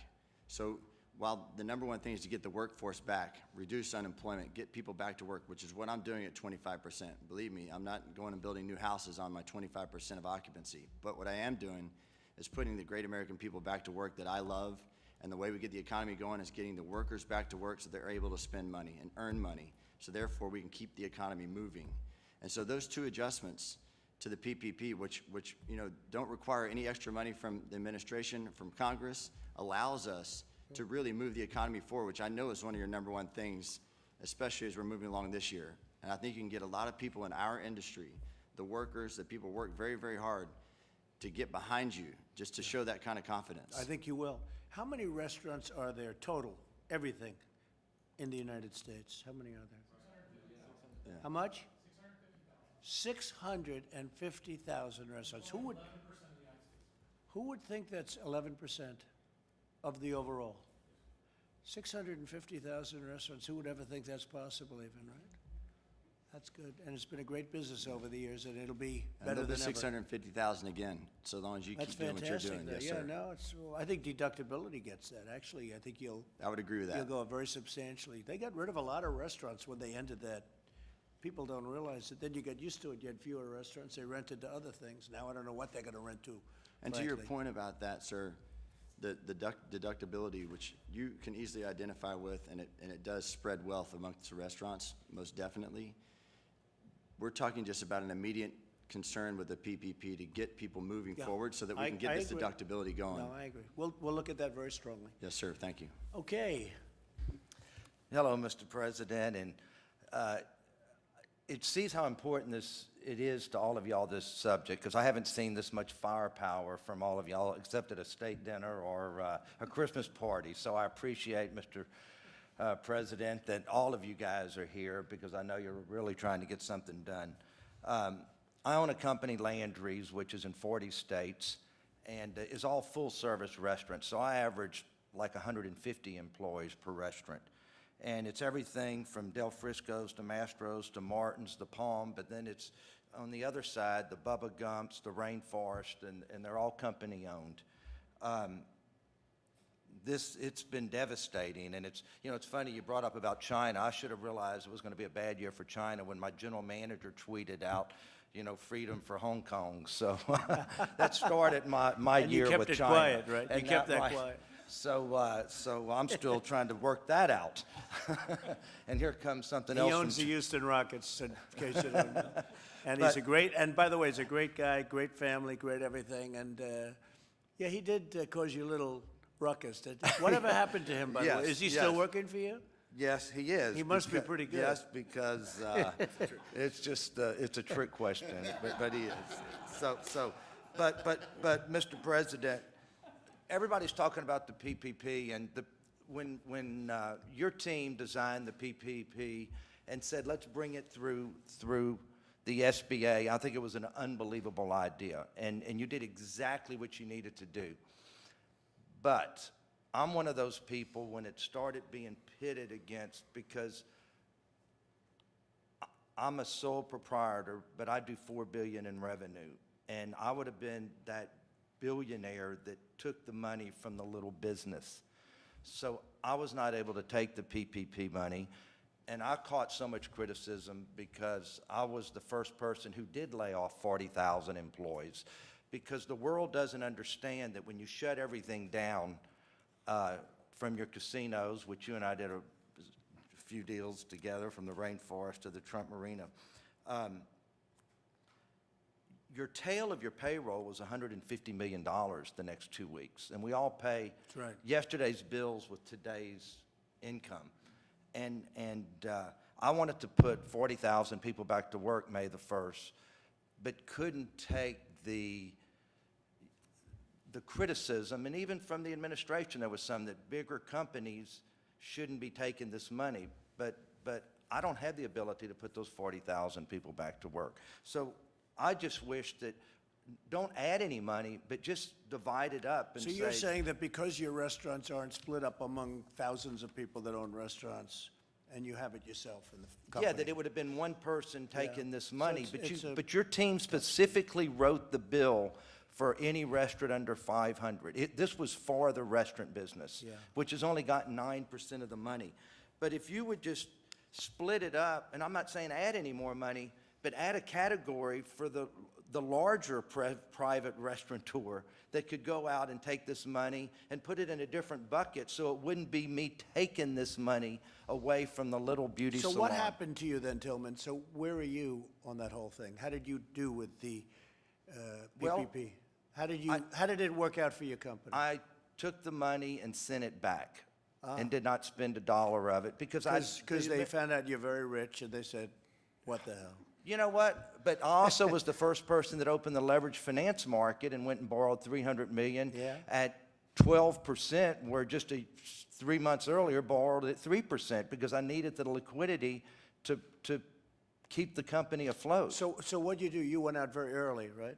Speaker 11: So while the number one thing is to get the workforce back, reduce unemployment, get people back to work, which is what I'm doing at 25%. Believe me, I'm not going and building new houses on my 25% of occupancy. But what I am doing is putting the great American people back to work that I love, and the way we get the economy going is getting the workers back to work so they're able to spend money and earn money, so therefore we can keep the economy moving. And so those 2 adjustments to the PPP, which don't require any extra money from the administration, from Congress, allows us to really move the economy forward, which I know is one of your number one things, especially as we're moving along this year. And I think you can get a lot of people in our industry, the workers, the people work very, very hard to get behind you, just to show that kind of confidence.
Speaker 2: I think you will. How many restaurants are there total, everything, in the United States? How many are there? 650,000. How much? 650,000 restaurants. Who would think that's 11% of the overall? 650,000 restaurants. Who would ever think that's possible even, right? That's good. And it's been a great business over the years, and it'll be better than ever.
Speaker 11: 650,000 again, so long as you keep doing what you're doing.
Speaker 2: That's fantastic. Yeah, no, I think deductibility gets that. Actually, I think
Speaker 11: I would agree with that.
Speaker 2: You'll go very substantially. They got rid of a lot of restaurants when they ended that. People don't realize it. Then you get used to it. You had fewer restaurants. They rented to other things. Now I don't know what they're going to rent to.
Speaker 11: And to your point about that, sir, the deductibility, which you can easily identify with, and it does spread wealth amongst the restaurants, most definitely. We're talking just about an immediate concerned with the PPP to get people moving
Speaker 2: Yeah.
Speaker 11: forward so that we
Speaker 2: I-
Speaker 11: can get
Speaker 2: I
Speaker 11: this
Speaker 2: agree.
Speaker 11: deductibility going.
Speaker 2: No, I agree. We'll look at that very strongly.
Speaker 11: Yes, sir, thank you.
Speaker 2: Okay.
Speaker 14: Hello, Mr. President, and it sees how important it is to all of y'all, this subject, because I haven't seen this much firepower from all of y'all except at a state dinner or a Christmas party. So I appreciate, Mr. President, that all of you guys are here because I know you're really trying to get something done. I own a company, Landry's, which is in 40 states and is all full-service restaurants. So I average like 150 employees per restaurant. And it's everything from Del Frisco's to Mastro's to Martin's, the Palm, but then it's on the other side, the Bubba Gump's, the Rainforest, and they're all company-owned. It's been devastating, and it's funny you brought up about China. I should have realized it was going to be a bad year for China when my general manager tweeted out, freedom for Hong Kong. So that started my
Speaker 2: And you
Speaker 14: year
Speaker 2: kept
Speaker 14: with
Speaker 2: it
Speaker 14: China.
Speaker 2: quiet, right? You
Speaker 14: And
Speaker 2: kept that quiet.
Speaker 14: So I'm still trying to work that out. And here comes something
Speaker 2: He
Speaker 14: else.
Speaker 2: owns the
Speaker 14: from
Speaker 2: Houston Rockets, in case you don't know. And
Speaker 14: But-
Speaker 2: he's and by the way, he's a great guy, great family, great everything. And, yeah, he did cause you a little ruckus. Whatever happened to him, by the way?
Speaker 14: Yes,
Speaker 2: Is he still
Speaker 14: yes.
Speaker 2: working for you?
Speaker 14: Yes, he is.
Speaker 2: He must be pretty good.
Speaker 14: Yes, because it's just, it's a trick question, but he is. But Mr. President, everybody's talking about the PPP, and when your team designed the PPP and said, let's bring it through the SBA, I think it was an unbelievable idea, and you did exactly what you needed to do. But I'm one of those people when it started being pitted against, because I'm a sole proprietor, but I do $4 billion in revenue, and I would have been that billionaire that took the money from the little business. So I was not able to take the PPP money, and I caught so much criticism because I was the first person who did lay off 40,000 employees, because the world doesn't understand that when you shut everything down from your casinos, which you and I did a few deals together, from the Rainforest to the Trump Marina, your tail of your payroll was $150 million the next 2 weeks. And we all pay
Speaker 2: That's right.
Speaker 14: yesterday's bills with today's income. And I wanted to put 40,000 people back to work May the 1st, but couldn't take the criticism, and even from the administration there was some, that bigger companies shouldn't be taking this money. But I don't have the ability to put those 40,000 people back to work. So I just wish that, don't add any money, but just divide it up and
Speaker 2: So
Speaker 14: say.
Speaker 2: you're saying that because your restaurants aren't split up among thousands of people that own restaurants, and you have it yourself in the company?
Speaker 14: Yeah, that it would have been one person taking this money,
Speaker 2: So
Speaker 14: but
Speaker 2: it's a-
Speaker 14: but your team specifically wrote the bill for any restaurant under 500. This was for the restaurant business,
Speaker 2: Yeah.
Speaker 14: which has only got 9% of the money. But if you would just split it up, and I'm not saying add any more money, but add a category for the larger private restaurateur that could go out and take this money and put it in a different bucket, so it wouldn't be me taking this money away from the little beauty
Speaker 2: So
Speaker 14: salon.
Speaker 2: what happened to you then, Tillman? So where are you on that whole thing? How did you do with the
Speaker 14: Well,
Speaker 2: PPP? How did it work out for your company?
Speaker 14: I took the money and sent it back and did not spend a dollar of it because
Speaker 2: Because they found out you're very rich, and they said, what the hell?
Speaker 14: You know what? But I also was the first person that opened the leveraged finance market and went and borrowed $300 million
Speaker 2: Yeah.
Speaker 14: at 12%, where just 3 months earlier borrowed at 3% because I needed the liquidity to keep the company afloat.
Speaker 2: So what'd you do? You went out very early, right,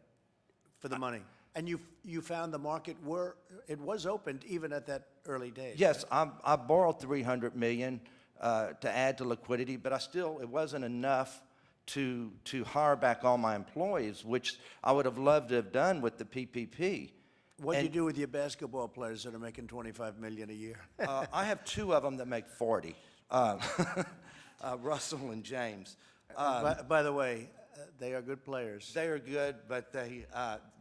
Speaker 2: for the money? And you found the market it was opened even at that early days?
Speaker 14: Yes, I borrowed $300 million to add to liquidity, but it wasn't enough to hire back all my employees, which I would have loved to have done with the PPP.
Speaker 2: What'd you do with your basketball players that are making $25 million a year?
Speaker 14: I have 2 of them that make 40, Russell and James.
Speaker 2: By the way, They are good players.
Speaker 14: They are good, but they,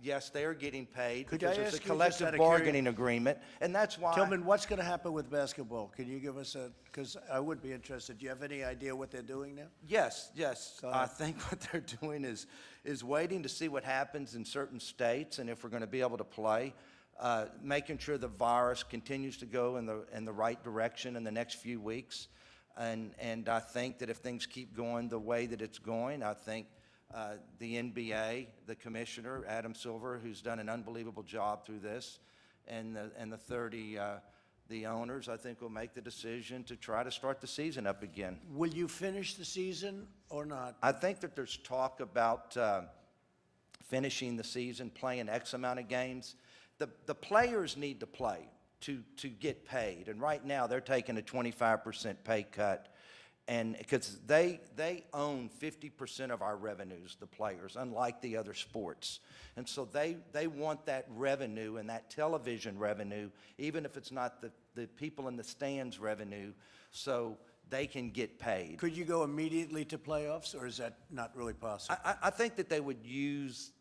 Speaker 14: yes, they are getting paid
Speaker 2: Could I
Speaker 14: because there's a
Speaker 2: ask you just
Speaker 14: collective
Speaker 2: out of
Speaker 14: bargaining agreement, and that's why.
Speaker 2: Tillman, what's going to happen with basketball? Can you give us because I would be interested. Do you have any idea what they're doing now?
Speaker 14: Yes, yes.
Speaker 2: Go
Speaker 14: I
Speaker 2: ahead.
Speaker 14: think what they're doing is waiting to see what happens in certain states and if we're going to be able to play, making sure the virus continues to go in the right direction in the next few weeks. And I think that if things keep going the way that it's going, I think the NBA, the commissioner, Adam Silver, who's done an unbelievable job through this, and the 30 the owners, I think, will make the decision to try to start the season up again.
Speaker 2: Will you finish the season or not?
Speaker 14: I think that there's talk about finishing the season, playing X amount of games. The players need to play to get paid, and right now they're taking a 25% pay cut, and because they own 50% of our revenues, the players, unlike the other sports, and so they want that revenue and that television revenue, even if it's not the people in the stands revenue, so they can get paid.
Speaker 2: Could you go immediately to playoffs, or is that not really possible?
Speaker 14: I think that they would use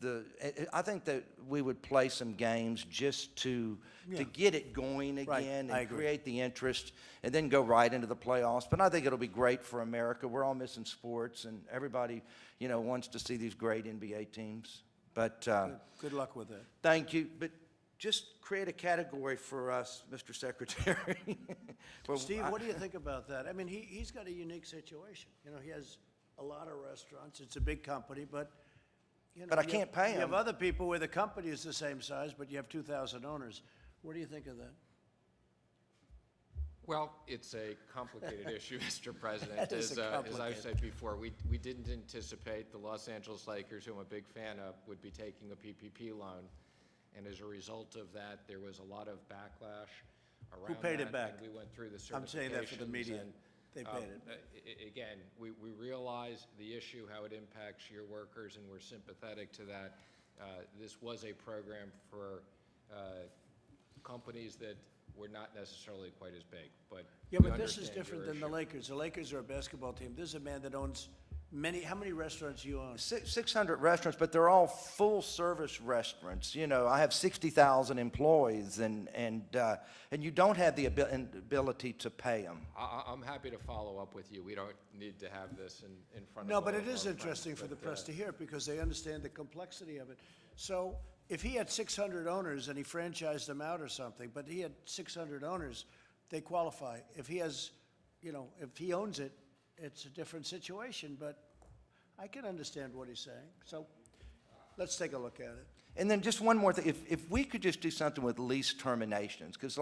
Speaker 14: I think that we would play some games just to get it going
Speaker 2: Right,
Speaker 14: again
Speaker 2: I
Speaker 14: and
Speaker 2: agree.
Speaker 14: create the interest and then go right into the playoffs. But I think it'll be great for America. We're all missing sports, and everybody, wants to see these great NBA teams. But
Speaker 2: Good luck with that.
Speaker 14: thank you. But just create a category for us, Mr. Secretary. Well,
Speaker 2: Steve, what do you think about that? I mean, he's got a unique situation. He has a lot of restaurants. It's a big company, but,
Speaker 14: But I can't pay
Speaker 2: You have
Speaker 14: him.
Speaker 2: other people where the company is the same size, but you have 2,000 owners. What do you think of that?
Speaker 3: Well, it's a complicated issue, Mr. President.
Speaker 2: That is
Speaker 3: As
Speaker 2: a
Speaker 3: I've
Speaker 2: complicated-
Speaker 3: said before, we didn't anticipate the Los Angeles Lakers, who I'm a big fan of, would be taking a PPP loan. And as a result of that, there was a lot of backlash around that.
Speaker 2: paid it back?
Speaker 3: And we went through the certifications.
Speaker 2: I'm saying that for the media.
Speaker 3: and,
Speaker 2: They paid it.
Speaker 3: Again, we realize the issue, how it impacts your workers, and we're sympathetic to that. This was a program for companies that were not necessarily quite as big, but
Speaker 2: Yeah,
Speaker 3: we
Speaker 2: but this is
Speaker 3: understand
Speaker 2: different
Speaker 3: your
Speaker 2: than the
Speaker 3: issue.
Speaker 2: Lakers. The Lakers are a basketball team. This is a man that owns how many restaurants do you own?
Speaker 14: 600 restaurants, but they're all full-service restaurants. I have 60,000 employees, and you don't have the ability to pay them.
Speaker 3: I'm happy to follow up with you. We don't need to have this in front of
Speaker 2: No, but
Speaker 3: all
Speaker 2: it
Speaker 3: of
Speaker 2: is
Speaker 3: our
Speaker 2: interesting
Speaker 3: friends,
Speaker 2: for the
Speaker 3: but,
Speaker 2: press to hear it because they understand the complexity of it. So if he had 600 owners and he franchised them out or something, but he had 600 owners, they qualify. If he has, if he owns it, it's a different situation, but I can understand what he's saying. So let's take a look at it.
Speaker 14: And then just one more thing, if we could just do something with lease terminations, because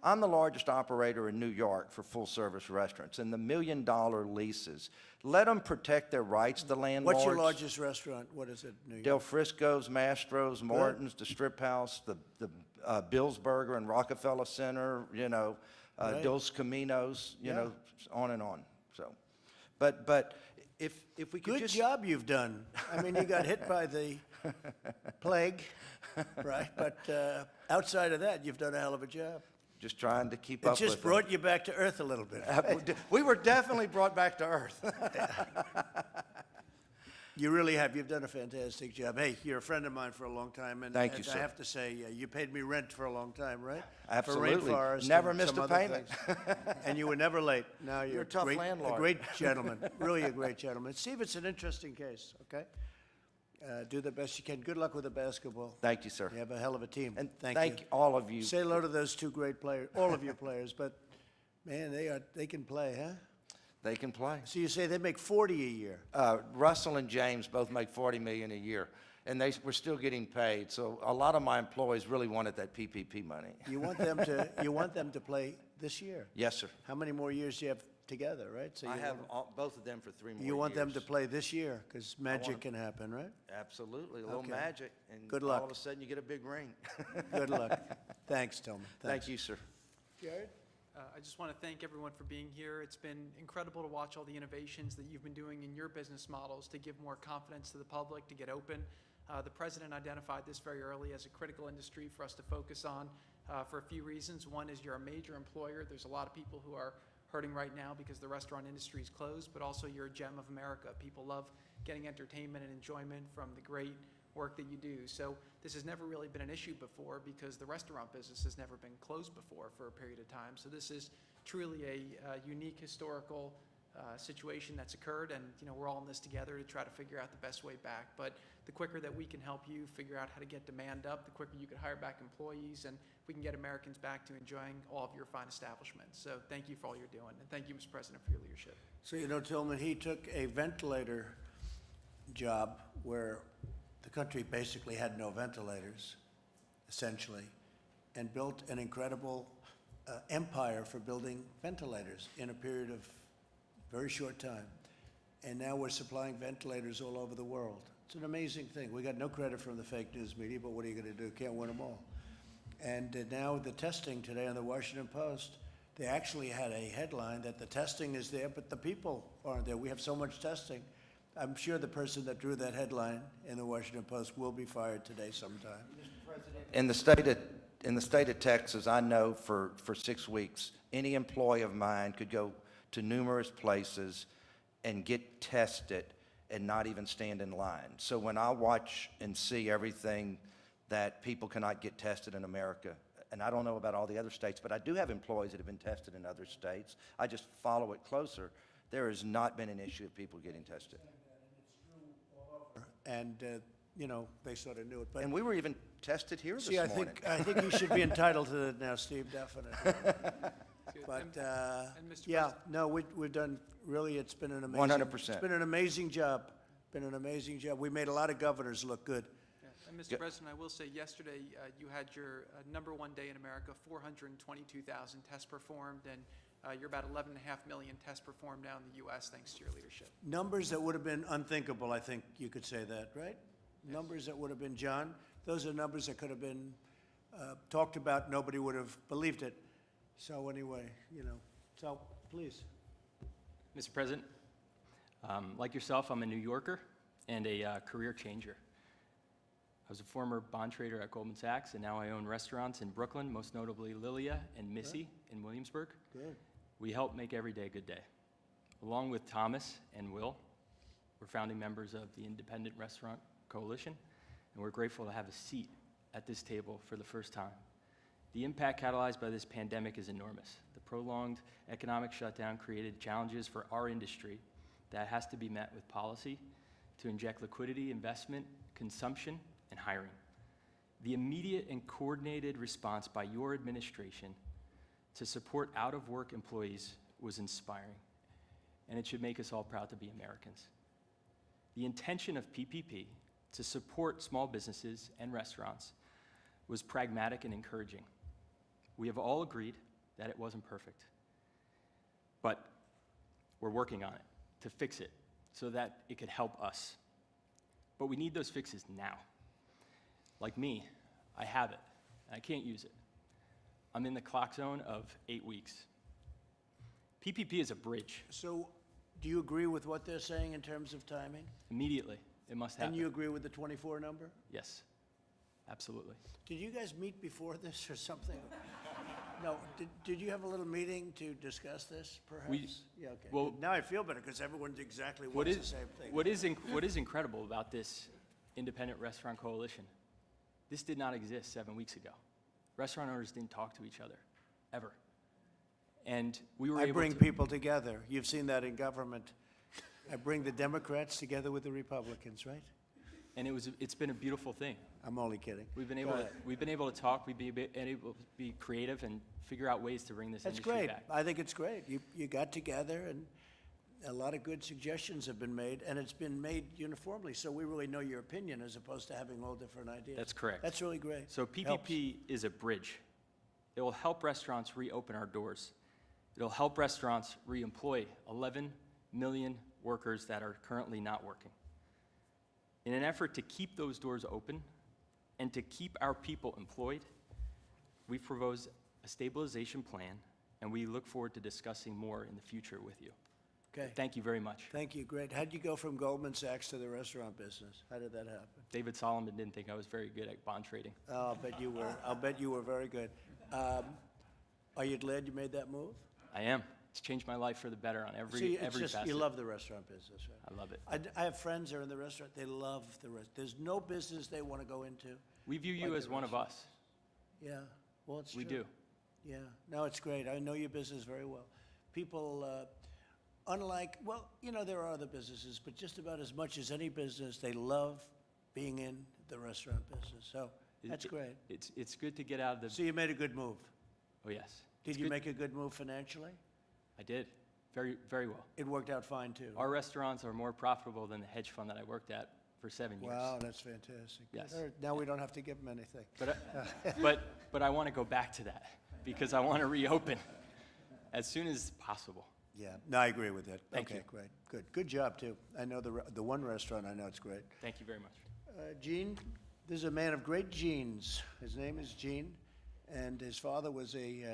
Speaker 14: I'm the largest operator in New York for full-service restaurants, and the $1 million leases, let them protect their rights, the landlords.
Speaker 2: What's your largest restaurant? What is it, New York?
Speaker 14: Del Frisco's, Mastro's, Martin's, the Strip House, the Bill's Burger and Rockefeller Center,
Speaker 2: Right.
Speaker 14: Dos Caminos,
Speaker 2: Yeah.
Speaker 14: On and on. So, but if we could
Speaker 2: Good
Speaker 14: just.
Speaker 2: job you've done. I mean, you got hit by the plague, right? But outside of that, you've done a hell of a job.
Speaker 14: Just trying to keep
Speaker 2: It
Speaker 14: up with
Speaker 2: just brought you back to earth a little bit.
Speaker 14: We were definitely brought back to earth.
Speaker 2: You really have. You've done a fantastic job. Hey, you're a friend of mine for a long time, and
Speaker 14: Thank you,
Speaker 2: and
Speaker 14: sir.
Speaker 2: I have to say, you paid me rent for a long time, right?
Speaker 14: Absolutely.
Speaker 2: For rainforest.
Speaker 14: Never
Speaker 2: and
Speaker 14: missed
Speaker 2: some
Speaker 14: a
Speaker 2: other
Speaker 14: payment.
Speaker 2: things. And you were never late. Now you're
Speaker 14: a tough landlord.
Speaker 2: A great gentleman, really a great gentleman. Steve, it's an interesting case. Okay, do the best you can. Good luck with the basketball.
Speaker 14: Thank you, sir.
Speaker 2: You have a hell of a team.
Speaker 14: And
Speaker 2: thank
Speaker 14: thank
Speaker 2: you.
Speaker 14: all of you.
Speaker 2: Say hello to those two great players, all of your players. But man, they can play, huh?
Speaker 14: They can play.
Speaker 2: So you say they make 40 a year.
Speaker 14: Russell and James both make $40 million a year, and they were still getting paid. So a lot of my employees really wanted that PPP money.
Speaker 2: You want them to play this year.
Speaker 14: Yes, sir.
Speaker 2: How many more years do you have together, right? So
Speaker 14: I
Speaker 2: you
Speaker 14: have
Speaker 2: want,
Speaker 14: both of them for 3 more years.
Speaker 2: you want them to play this year because magic
Speaker 14: 'em-
Speaker 2: can happen, right?
Speaker 14: Absolutely, a little
Speaker 2: Okay.
Speaker 14: magic, and
Speaker 2: Good
Speaker 14: all
Speaker 2: luck.
Speaker 14: of a sudden you get a big ring.
Speaker 2: Good luck. Thanks, Tillman.
Speaker 14: Thank you, sir.
Speaker 2: Jared?
Speaker 15: I just want to thank everyone for being here. It's been incredible to watch all the innovations that you've been doing in your business models to give more confidence to the public, to get open. The President identified this very early as a critical industry for us to focus on for a few reasons. One is you're a major employer. There's a lot of people who are hurting right now because the restaurant industry is closed, but also you're a gem of America. People love getting entertainment and enjoyment from the great work that you do. So this has never really been an issue before because the restaurant business has never been closed before for a period of time. So this is truly a unique historical situation that's occurred, and we're all in this together to try to figure out the best way back. But the quicker that we can help you figure out how to get demand up, the quicker you can hire back employees, and we can get Americans back to enjoying all of your fine establishments. So thank you for all you're doing, and thank you, Mr. President, for your leadership.
Speaker 2: So, Tillman, he took a ventilator job where the country basically had no ventilators, essentially, and built an incredible empire for building ventilators in a period of very short time. And now we're supplying ventilators all over the world. It's an amazing thing. We got no credit from the fake news media, but what are you going to do? Can't win them all. And now the testing today on the Washington Post, they actually had a headline that the testing is there, but the people aren't there. We have so much testing. I'm sure the person that drew that headline in the Washington Post will be fired today sometime.
Speaker 14: In the state of Texas, I know for 6 weeks, any employee of mine could go to numerous places and get tested and not even stand in line. So when I watch and see everything that people cannot get tested in America, and I don't know about all the other states, but I do have employees that have been tested in other states. I just follow it closer. There has not been an issue of people getting tested.
Speaker 2: And, they sort of knew it. But
Speaker 14: And we were even tested here this
Speaker 2: see,
Speaker 14: morning.
Speaker 2: I think you should be entitled to that now, Steve, definitely. But,
Speaker 15: And Mr.
Speaker 2: yeah,
Speaker 15: President-
Speaker 2: no, we've done, really, it's been an amazing.
Speaker 14: 100%.
Speaker 2: It's been an amazing job. Been an amazing job. We made a lot of governors look good.
Speaker 15: Yeah. And Mr. President, I will say yesterday you had your #1 day in America, 422,000 tests performed, and you're about 11.5 million tests performed now in the U.S. thanks to your leadership.
Speaker 2: Numbers that would have been unthinkable, I think you could say that, right? Numbers that would have been, John, those are numbers that could have been talked about, nobody would have believed it. So anyway, so please.
Speaker 16: Mr. President, like yourself, I'm a New Yorker and a career changer. I was a former bond trader at Goldman Sachs, and now I own restaurants in Brooklyn, most notably Lilia and Missy in Williamsburg.
Speaker 2: Good.
Speaker 16: We help make every day a good day. Along with Thomas and Will, we're founding members of the Independent Restaurant Coalition, and we're grateful to have a seat at this table for the first time. The impact catalyzed by this pandemic is enormous. The prolonged economic shutdown created challenges for our industry that has to be met with policy to inject liquidity, investment, consumption, and hiring. The immediate and coordinated response by your administration to support out-of-work employees was inspiring, and it should make us all proud to be Americans. The intention of PPP to support small businesses and restaurants was pragmatic and encouraging. We have all agreed that it wasn't perfect, but we're working on it to fix it so that it could help us. But we need those fixes now. Like me, I have it, and I can't use it. I'm in the clock zone of 8 weeks. PPP is a bridge.
Speaker 2: So do you agree with what they're saying in terms of timing?
Speaker 16: Immediately, it must happen.
Speaker 2: And you agree with the 24 number?
Speaker 16: Yes, absolutely.
Speaker 2: Did you guys meet before this or something? No, did you have a little meeting to discuss this, perhaps? Yeah, okay.
Speaker 16: well-
Speaker 2: Now I feel better, because everyone's exactly
Speaker 16: What
Speaker 2: wants the
Speaker 16: is,
Speaker 2: same thing.
Speaker 16: what is incredible about this Independent Restaurant Coalition, this did not exist 7 weeks ago. Restaurant owners didn't talk to each other, ever. And we were
Speaker 2: I
Speaker 16: able
Speaker 2: bring
Speaker 16: to...
Speaker 2: people together. You've seen that in government. I bring the Democrats together with the Republicans, right?
Speaker 16: And it's been a beautiful thing.
Speaker 2: I'm only kidding.
Speaker 16: We've been
Speaker 2: Go ahead.
Speaker 16: able to talk, we've been able to be creative and figure out ways to bring this
Speaker 2: That's
Speaker 16: industry
Speaker 2: great.
Speaker 16: back.
Speaker 2: I think it's great. You got together, and a lot of good suggestions have been made, and it's been made uniformly, so we really know your opinion as opposed to having all different ideas.
Speaker 16: That's correct.
Speaker 2: That's really great.
Speaker 16: So
Speaker 2: Helps.
Speaker 16: PPP is a bridge. It will help restaurants reopen our doors. It'll help restaurants reemploy 11 million workers that are currently not working. In an effort to keep those doors open and to keep our people employed, we've proposed a stabilization plan, and we look forward to discussing more in the future with you.
Speaker 2: Okay.
Speaker 16: Thank you very much.
Speaker 2: Thank you, great. How'd you go from Goldman Sachs to the restaurant business? How did that happen?
Speaker 16: David Solomon didn't think I was very good at bond trading.
Speaker 2: Oh, I'll bet you were. I'll bet you were very good. Are you glad you made that move?
Speaker 16: I am. It's changed my life for the better on
Speaker 2: See, it's
Speaker 16: every
Speaker 2: just,
Speaker 16: facet.
Speaker 2: you love the restaurant business, right?
Speaker 16: I love it.
Speaker 2: I have friends that are in the restaurant, they love the restaurant. There's no business they want to go into.
Speaker 16: We view you
Speaker 2: like
Speaker 16: as
Speaker 2: the
Speaker 16: one of
Speaker 2: restaurant.
Speaker 16: us.
Speaker 2: Yeah, well, it's true.
Speaker 16: We do.
Speaker 2: Yeah, no, it's great. I know your business very well. People, unlike, well, you know, there are other businesses, but just about as much as any business, they love being in the restaurant business. So that's great.
Speaker 16: It's good to get out of the.
Speaker 2: So you made a good move.
Speaker 16: Oh yes.
Speaker 2: Did you make a good move financially?
Speaker 16: I did. Very, very well.
Speaker 2: It worked out fine, too.
Speaker 16: Our restaurants are more profitable than the hedge fund that I worked at for 7 years.
Speaker 2: Wow, that's fantastic.
Speaker 16: Yes.
Speaker 2: All right, now we don't have to give them anything.
Speaker 16: But I want to go back to that because I want to reopen as soon as possible.
Speaker 2: Yeah, no, I agree with that.
Speaker 16: Thank you.
Speaker 2: Okay, great, good. Good job, too. I know the one restaurant, I know it's great.
Speaker 16: Thank you very much.
Speaker 2: Gene, this is a man of great genes. His name is Gene, and his father was a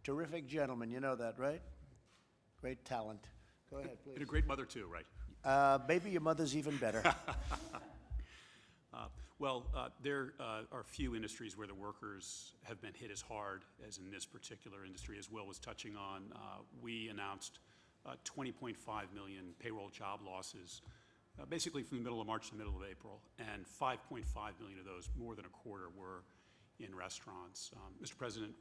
Speaker 2: terrific gentleman. You know that, right? Great talent. Go ahead, please.
Speaker 17: And a great mother, too, right?
Speaker 2: Maybe your mother's even better.
Speaker 17: There are few industries where the workers have been hit as hard as in this particular industry, as Will was touching on. We announced 20.5 million payroll job losses, basically from the middle of March to the middle of April, and 5.5 million of those, more than a quarter, were in restaurants. Mr. President,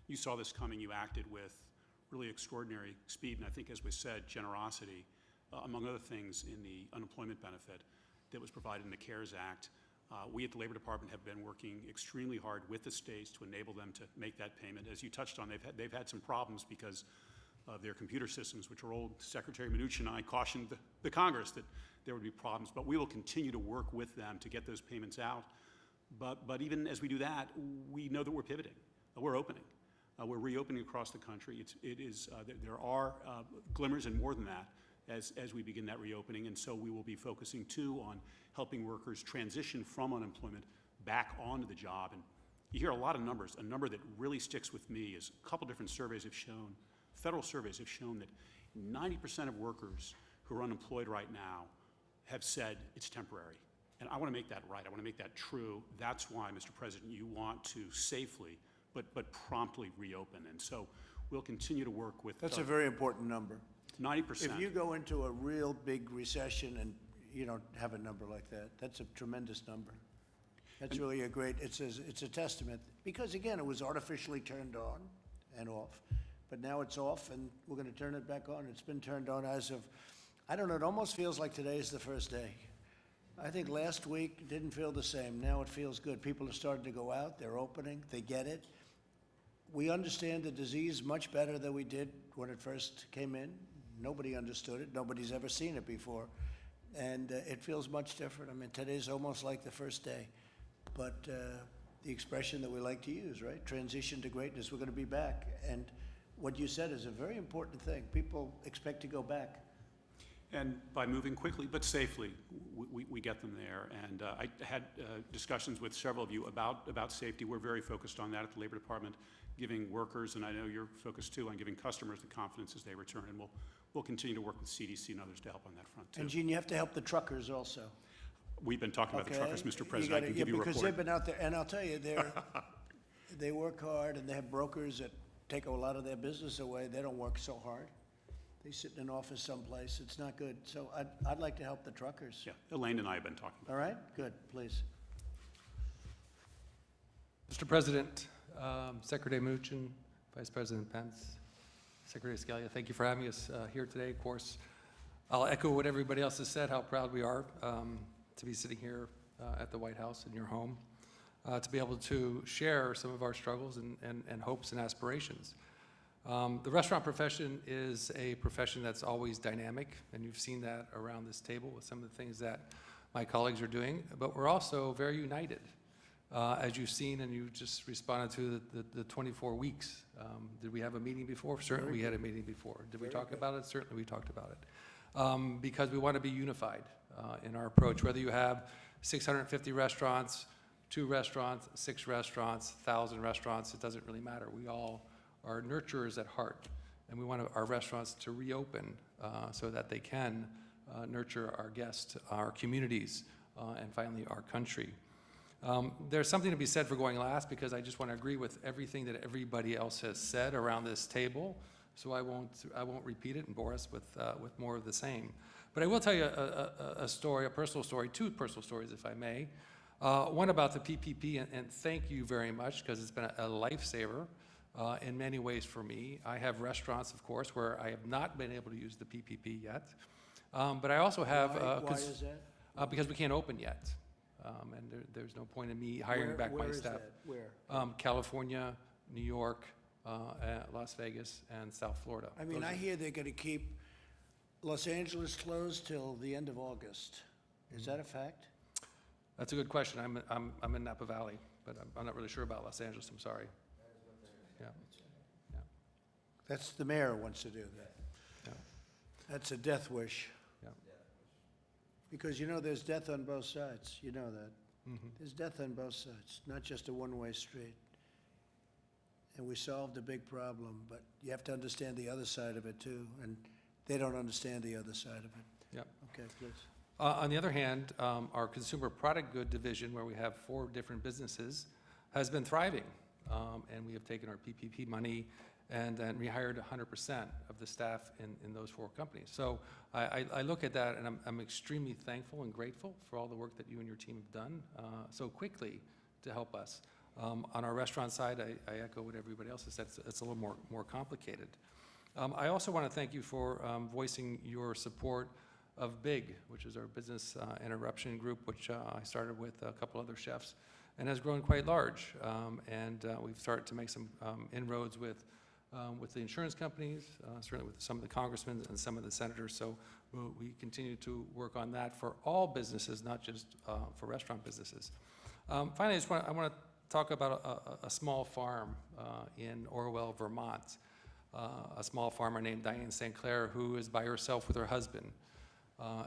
Speaker 17: you saw this coming. You acted with really extraordinary speed, and I think, as was said, generosity, among other things, in the unemployment benefit that was provided in the CARES Act. We at the Labor Department have been working extremely hard with the states to enable them to make that payment. As you touched on, they've had some problems because of their computer systems, which are old. Secretary Mnuchin and I cautioned the Congress that there would be problems, but we will continue to work with them to get those payments out. But even as we do that, we know that we're pivoting. We're opening. We're reopening across the country. There are glimmers and more than that as we begin that reopening, and so we will be focusing too on helping workers transition from unemployment back onto the job. And you hear a lot of numbers. A number that really sticks with me is a couple different surveys have shown, federal surveys have shown that 90% of workers who are unemployed right now have said it's temporary. And I want to make that right. I want to make that true. That's why, Mr. President, you want to safely but promptly reopen. And so we'll continue to work with.
Speaker 2: That's a very important number.
Speaker 17: 90%.
Speaker 2: If you go into a real big recession and you don't have a number like that, that's a tremendous number. That's really a great, it's a testament, because again, it was artificially turned on and off, but now it's off and we're going to turn it back on. It's been turned on as of, I don't know, it almost feels like today is the first day. I think last week didn't feel the same. Now it feels good. People are starting to go out, they're opening, they get it. We understand the disease much better than we did when it first came in. Nobody understood it. Nobody's ever seen it before. And it feels much different. I mean, today's almost like the first day. But the expression that we like to use, right? Transition to greatness, we're going to be back. And what you said is a very important thing. People expect to go back.
Speaker 17: And by moving quickly but safely, we get them there. And I had discussions with several of you about safety. We're very focused on that at the Labor Department, giving workers, and I know you're focused too, on giving customers the confidence as they return. And we'll continue to work with CDC and others to help on that front too.
Speaker 2: And Gene, you have to help the truckers also.
Speaker 17: We've been talking about the truckers, Mr. President. I can
Speaker 2: Yeah,
Speaker 17: give you a report.
Speaker 2: because they've been out there, and I'll tell you, they work hard, and they have brokers that take a lot of their business away. They don't work so hard. They sit in an office someplace. It's not good. So I'd like to help the truckers.
Speaker 17: Yeah, Elaine and I have been talking about it.
Speaker 2: All right? Good, please.
Speaker 18: Mr. President, Secretary Mnuchin, Vice President Pence, Secretary Scalia, thank you for having us here today. Of course, I'll echo what everybody else has said, how proud we are to be sitting here at the White House in your home, to be able to share some of our struggles and hopes and aspirations. The restaurant profession is a profession that's always dynamic, and you've seen that around this table with some of the things that my colleagues are doing, but we're also very united. As you've seen, and you just responded to the 24 weeks. Did we have a meeting before? Certainly we had a meeting before. Did we talk about it? Certainly we talked about it. Because we want to be unified in our approach, whether you have 650 restaurants, 2 restaurants, 6 restaurants, 1,000 restaurants, it doesn't really matter. We all are nurturers at heart, and we want our restaurants to reopen so that they can nurture our guests, our communities, and finally our country. There's something to be said for going last, because I just want to agree with everything that everybody else has said around this table. so I won't repeat it and bore us with more of the same. But I will tell you a story, a personal story, two personal stories, if I may. One about the PPP, and thank you very much, because it's been a lifesaver in many ways for me. I have restaurants, of course, where I have not been able to use the PPP yet. But I also have...
Speaker 2: Why is that?
Speaker 18: Because we can't open yet. And there's no point in me hiring back my staff.
Speaker 2: Where is that? Where?
Speaker 18: California, New York, Las Vegas, and South Florida.
Speaker 2: I mean,
Speaker 18: Those
Speaker 2: I
Speaker 18: are-
Speaker 2: hear they're going to keep Los Angeles closed till the end of August. Is that a fact?
Speaker 18: That's a good question. I'm in Napa Valley, but I'm not really sure about Los Angeles, I'm sorry. Yeah. Yeah.
Speaker 2: That's, the mayor wants to do that.
Speaker 18: Yeah.
Speaker 2: That's a death wish.
Speaker 18: Yeah.
Speaker 2: Because, you know, there's death on both sides. You know that.
Speaker 18: Mhm.
Speaker 2: There's death on both sides, not just a one-way street. And we solved a big problem, but you have to understand the other side of it, too. And they don't understand the other side of it.
Speaker 18: Yeah.
Speaker 2: Okay, please.
Speaker 18: On the other hand, our consumer product good division, where we have 4 different businesses, has been thriving. And we have taken our PPP money and then rehired 100% of the staff in those 4 companies. So I look at that, and I'm extremely thankful and grateful for all the work that you and your team have done so quickly to help us. On our restaurant side, I echo what everybody else has said. It's a little more complicated. I also want to thank you for voicing your support of BIG, which is our business interruption group, which I started with a couple other chefs, and has grown quite large. And we've started to make some inroads with the insurance companies, certainly with some of the congressmen and some of the senators. So we continue to work on that for all businesses, not just for restaurant businesses. Finally, I want to talk about a small farm in Orwell, Vermont. A small farmer named Diane St. Clair, who is by herself with her husband.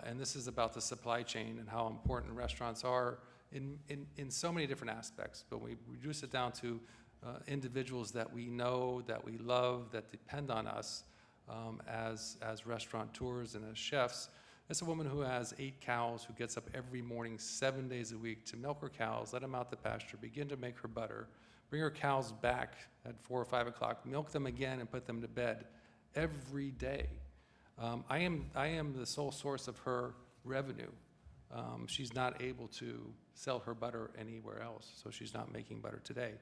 Speaker 18: And this is about the supply chain and how important restaurants are in so many different aspects. But we reduce it down to individuals that we know, that we love, that depend on us as restaurateurs and as chefs. It's a woman who has 8 cows, who gets up every morning 7 days a week to milk her cows, let them out to pasture, begin to make her butter, bring her cows back at 4 or 5 o'clock, milk them again, and put them to bed every day. I am the sole source of her revenue. She's not able to sell her butter anywhere else, so she's not making butter today.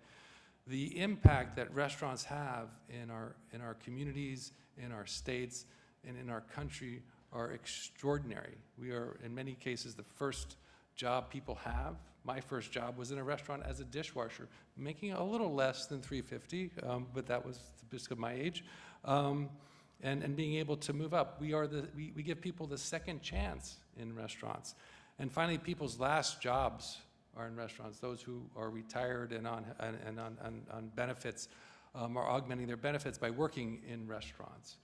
Speaker 18: The impact that restaurants have in our communities, in our states, and in our country are extraordinary. We are, in many cases, the first job people have. My first job was in a restaurant as a dishwasher, making a little less than $350, but that was just of my age. And being able to move up. We give people the second chance in restaurants. And finally, people's last jobs are in restaurants. Those who are retired and on benefits are augmenting their benefits by working in restaurants.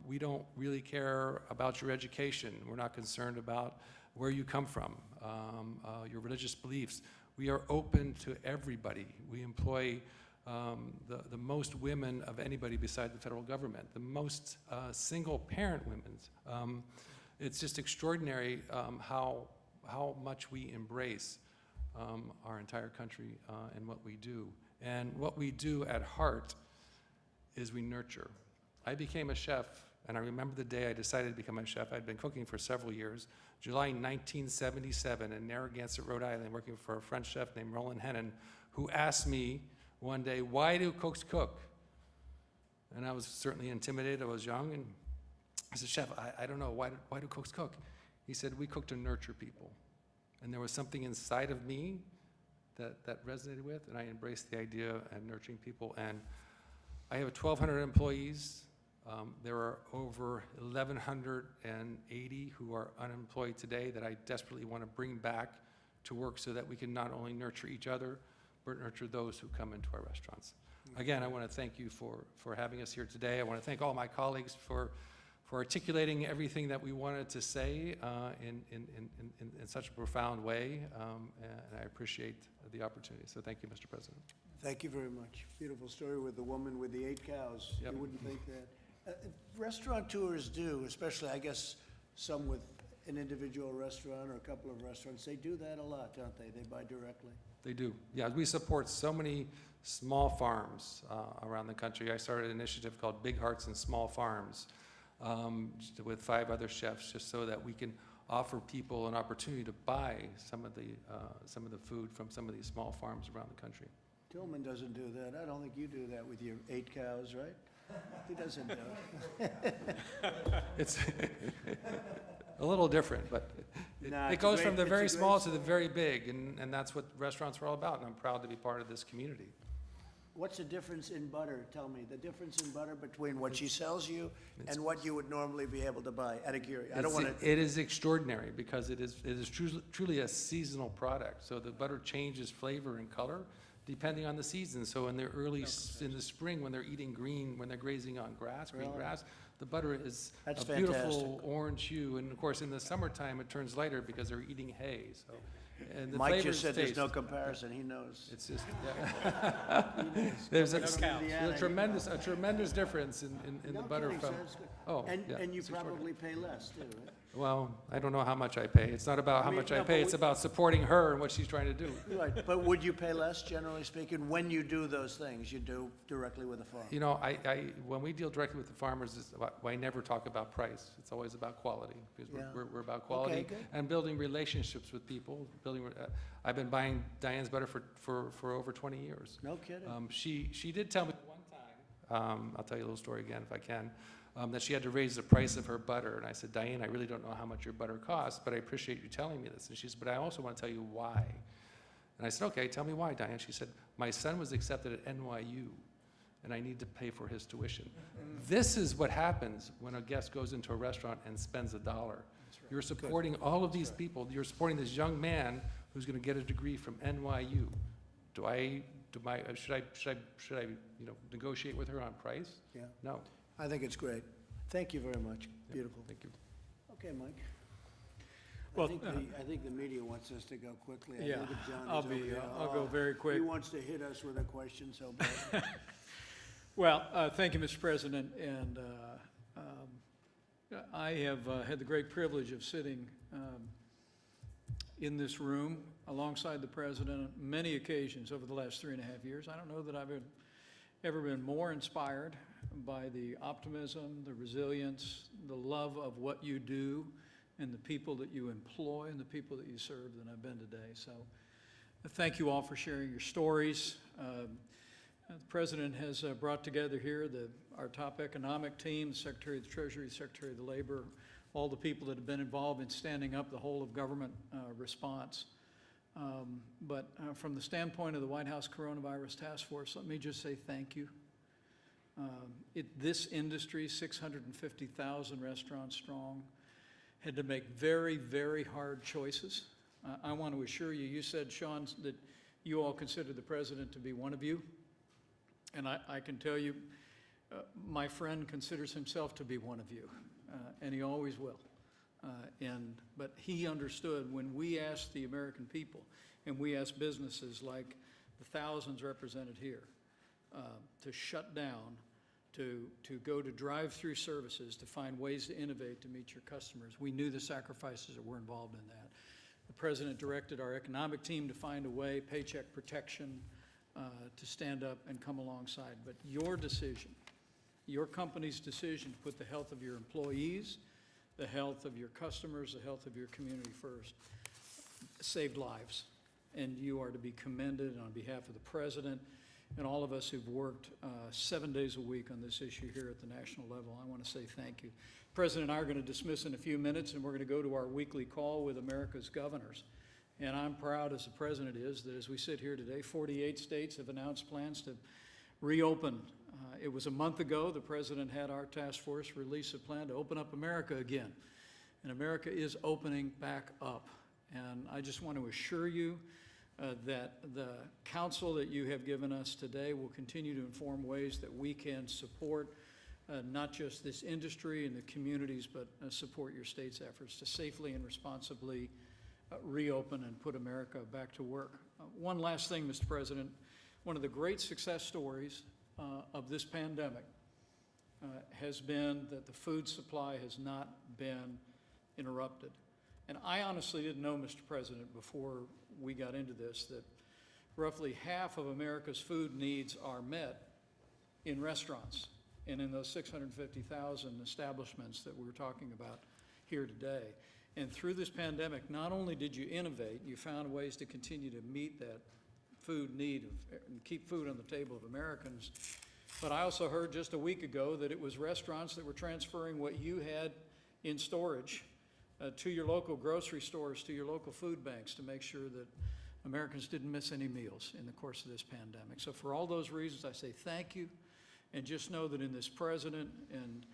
Speaker 18: We don't really care about your education. We're not concerned about where you come from, your religious beliefs. We are open to everybody. We employ the most women of anybody beside the federal government, the most single-parent women. It's just extraordinary how much we embrace our entire country and what we do. And what we do at heart is we nurture. I became a chef, and I remember the day I decided to become a chef. I'd been cooking for several years. July 1977 in Narragansett, Rhode Island, working for a French chef named Roland Hennon, who asked me one day, "Why do cooks cook?" And I was certainly intimidated. I was young, and I said, "Chef, I don't know. Why do cooks cook?" He said, "We cook to nurture people." And there was something inside of me that resonated with, and I embraced the idea of nurturing people. And I have 1,200 employees. There are over 1,180 who are unemployed today that I desperately want to bring back to work so that we can not only nurture each other, but nurture those who come into our restaurants. Again, I want to thank you for having us here today. I want to thank all my colleagues for articulating everything that we wanted to say in such a profound way, and I appreciate the opportunity. So thank you, Mr. President.
Speaker 2: Thank you very much. Beautiful story with the woman with the 8 cows.
Speaker 18: Yep.
Speaker 2: You wouldn't think that. Restaurateurs do, especially, I guess, some with an individual restaurant or a couple of restaurants, they do that a lot, don't they? They buy directly.
Speaker 18: They do. Yeah, we support so many small farms around the country. I started an initiative called Big Hearts and Small Farms with 5 other chefs, just so that we can offer people an opportunity to buy some of the food from some of these small farms around the country.
Speaker 2: Tillman doesn't do that. I don't think you do that with your 8 cows, right? He doesn't do it.
Speaker 18: It's a little different, but
Speaker 2: Nah,
Speaker 18: it
Speaker 2: it's a
Speaker 18: goes
Speaker 2: great-
Speaker 18: from the
Speaker 2: it's a
Speaker 18: very
Speaker 2: great
Speaker 18: small to the very big, and that's what restaurants are all about, and I'm proud to be part of this community.
Speaker 2: What's the difference in butter? Tell me, the difference in butter between what she sells you and what you would normally be able to buy, out of curiosity. I don't want to,
Speaker 18: It is extraordinary because it is truly a seasonal product. So the butter changes flavor and color depending on the season. So in the in the spring, when they're eating green, when they're grazing on grass, green
Speaker 2: Really?
Speaker 18: grass, the butter is
Speaker 2: That's
Speaker 18: a beautiful
Speaker 2: fantastic.
Speaker 18: orange hue. And of course, in the summertime, it turns lighter because they're eating hay. So, and the
Speaker 2: Mike
Speaker 18: flavors
Speaker 2: just said there's no
Speaker 18: taste.
Speaker 2: comparison, he knows.
Speaker 18: It's just, yeah. There's a
Speaker 2: Indiana.
Speaker 18: tremendous difference in the
Speaker 2: No
Speaker 18: butter
Speaker 2: kidding,
Speaker 18: from.
Speaker 2: sir, it's good.
Speaker 18: Oh,
Speaker 2: And,
Speaker 18: yeah,
Speaker 2: and you
Speaker 18: it's extraordinary.
Speaker 2: probably pay less too, right?
Speaker 18: Well, I don't know how much I pay. It's not about how
Speaker 2: I mean,
Speaker 18: much I
Speaker 2: no,
Speaker 18: pay,
Speaker 2: but
Speaker 18: it's
Speaker 2: we-
Speaker 18: about supporting her and what she's trying to do.
Speaker 2: Right, but would you pay less, generally speaking, when you do those things you do directly with the farm?
Speaker 18: You know, when we deal directly with the farmers, I never talk about price. It's always about quality, because
Speaker 2: Yeah.
Speaker 18: we're about quality
Speaker 2: good.
Speaker 18: and building relationships with people. I've been buying Diane's butter for over 20 years.
Speaker 2: No kidding.
Speaker 18: She did tell me one time, I'll tell you a little story again if I can, that she had to raise the price of her butter. And I said, Diane, I really don't know how much your butter costs, but I appreciate you telling me this. And she said, but I also want to tell you why. And I said, okay, tell me why, Diane. She said, my son was accepted at NYU, and I need to pay for his tuition. This is what happens when a guest goes into a restaurant and spends $1. You're supporting all of these people. You're supporting this young man who's going to get a degree from NYU. Should I negotiate with her on price?
Speaker 2: Yeah.
Speaker 18: No.
Speaker 2: I think it's great. Thank you very much. Beautiful.
Speaker 18: Thank you.
Speaker 2: Okay, Mike.
Speaker 8: Well,
Speaker 2: I think the media wants us to go quickly. I
Speaker 8: Yeah,
Speaker 2: look at John,
Speaker 8: I'll
Speaker 2: he's over
Speaker 8: be,
Speaker 2: here.
Speaker 8: I'll go very quick.
Speaker 2: He wants to hit us with a question so bad.
Speaker 8: Well, thank you, Mr. President, and I have had the great privilege of sitting in this room alongside the President on many occasions over the last 3.5 years. I don't know that I've ever been more inspired by the optimism, the resilience, the love of what you do, and the people that you employ and the people that you serve than I've been today. So thank you all for sharing your stories. The President has brought together here our top economic team, the Secretary of the Treasury, the Secretary of the Labor, all the people that have been involved in standing up the whole of government response. But from the standpoint of the White House Coronavirus Task Force, let me just say thank you. This industry, 650,000 restaurants strong, had to make very, very hard choices. I want to assure you, you said, Sean, that you all consider the President to be one of you. And I can tell you, my friend considers himself to be one of you, and he always will. But he understood when we asked the American people, and we asked businesses like the thousands represented here, to shut down, to go to drive-through services, to find ways to innovate to meet your customers. We knew the sacrifices that were involved in that. The President directed our economic team to find a way, paycheck protection, to stand up and come alongside. But your decision, your company's decision to put the health of your employees, the health of your customers, the health of your community first, saved lives. And you are to be commended. On behalf of the President and all of us who've worked 7 days a week on this issue here at the national level, I want to say thank you. The President and I are going to dismiss in a few minutes, and we're going to go to our weekly call with America's governors. And I'm proud, as the President is, that as we sit here today, 48 states have announced plans to reopen. It was a month ago the President had our task force release a plan to open up America again. And America is opening back up. And I just want to assure you that the counsel that you have given us today will continue to inform ways that we can support not just this industry and the communities, but support your state's efforts to safely and responsibly reopen and put America back to work. One last thing, Mr. President. One of the great success stories of this pandemic has been that the food supply has not been interrupted. And I honestly didn't know, Mr. President, before we got into this, that
Speaker 19: roughly half of America's food needs are met in restaurants and in those 650,000 establishments that we're talking about here today. And through this pandemic, not only did you innovate, you found ways to continue to meet that food need and keep food on the table of Americans. But I also heard just a week ago that it was restaurants that were transferring what you had in storage to your local grocery stores, to your local food banks, to make sure that Americans didn't miss any meals in the course of this pandemic. So for all those reasons, I say thank you, and just know that in this president and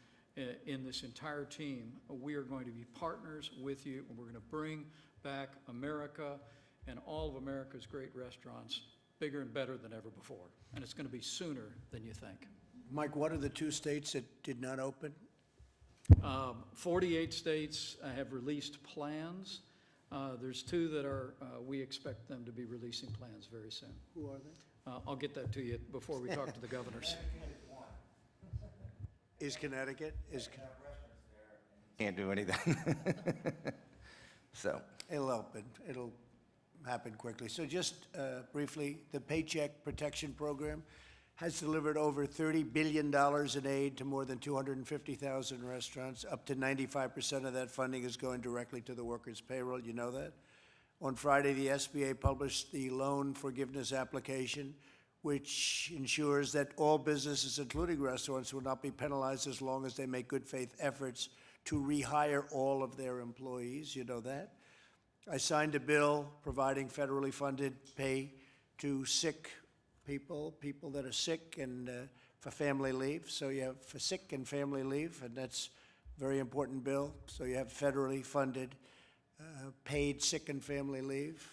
Speaker 19: in this entire team, we are going to be partners with you, and we're going to bring back America and all of America's great restaurants bigger and better than ever before. And it's going to be sooner than you think.
Speaker 2: Mike, what are the 2 states that did not open?
Speaker 19: 48 states have released plans. There's 2 that are, we expect them to be releasing plans very soon.
Speaker 2: Who are they?
Speaker 19: I'll get that to you before we talk to the governors.
Speaker 2: Is Connecticut?
Speaker 14: Can't do anything. So.
Speaker 2: It'll open. It'll happen quickly. So just briefly, the Paycheck Protection Program has delivered over $30 billion in aid to more than 250,000 restaurants. Up to 95% of that funding is going directly to the workers' payroll. You know that? On Friday, the SBA published the loan forgiveness application, which ensures that all businesses, including restaurants, will not be penalized as long as they make good faith efforts to rehire all of their employees. You know that? I signed a bill providing federally funded pay to sick people that are sick and for family leave. So you have for sick and family leave, and that's a very important bill. So you have federally funded paid sick and family leave.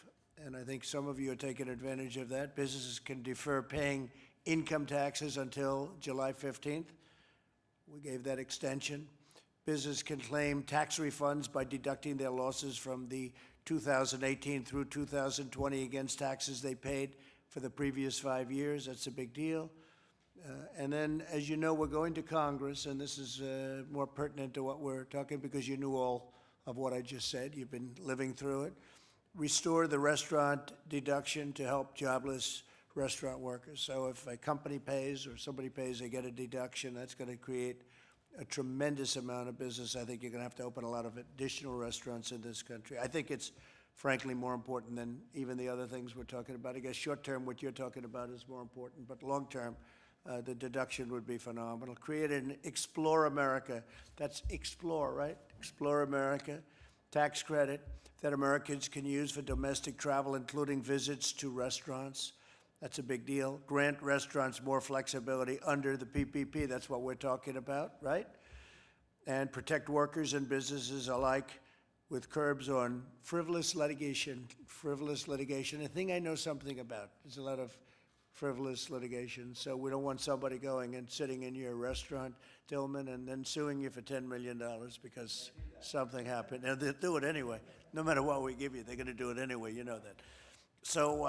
Speaker 2: And I think some of you are taking advantage of that. Businesses can defer paying income taxes until July 15th. We gave that extension. Business can claim tax refunds by deducting their losses from the 2018 through 2020 against taxes they paid for the previous 5 years. That's a big deal. And then, as you know, we're going to Congress, and this is more pertinent to what we're talking because you knew all of what I just said. You've been living through it. Restore the restaurant deduction to help jobless restaurant workers. So if a company pays or somebody pays, they get a deduction. That's going to create a tremendous amount of business. I think you're going to have to open a lot of additional restaurants in this country. I think it's, frankly, more important than even the other things we're talking about. I guess short-term, what you're talking about is more important, but long-term, the deduction would be phenomenal. Create an Explore America. That's Explore, right? Explore America tax credit that Americans can use for domestic travel, including visits to restaurants. That's a big deal. Grant restaurants more flexibility under the PPP. That's what we're talking about, right? And protect workers and businesses alike with curbs on frivolous litigation. A thing I know something about. There's a lot of frivolous litigation. So we don't want somebody going and sitting in your restaurant, Tillman, and then suing you for $10 million because something happened. And they'll do it anyway. No matter what we give you, they're going to do it anyway. You know that. So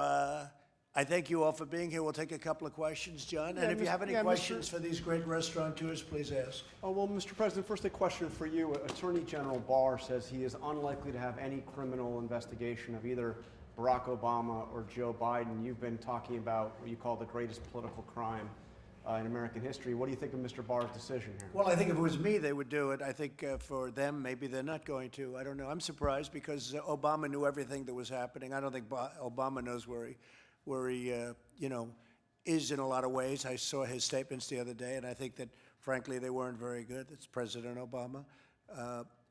Speaker 2: I thank you all for being here. We'll take a couple of questions, John. And if you have any questions for these great restaurateurs, please ask.
Speaker 20: Oh, well, Mr. President, first a question for you. Attorney General Barr says he is unlikely to have any criminal investigation of either Barack Obama or Joe Biden. You've been talking about what you call the greatest political crime in American history. What do you think of Mr. Barr's decision here?
Speaker 2: Well, I think if it was me, they would do it. I think for them, maybe they're not going to. I don't know. I'm surprised because Obama knew everything that was happening. I don't think Obama knows where he is in a lot of ways. I saw his statements the other day, and I think that, frankly, they weren't very good. That's President Obama.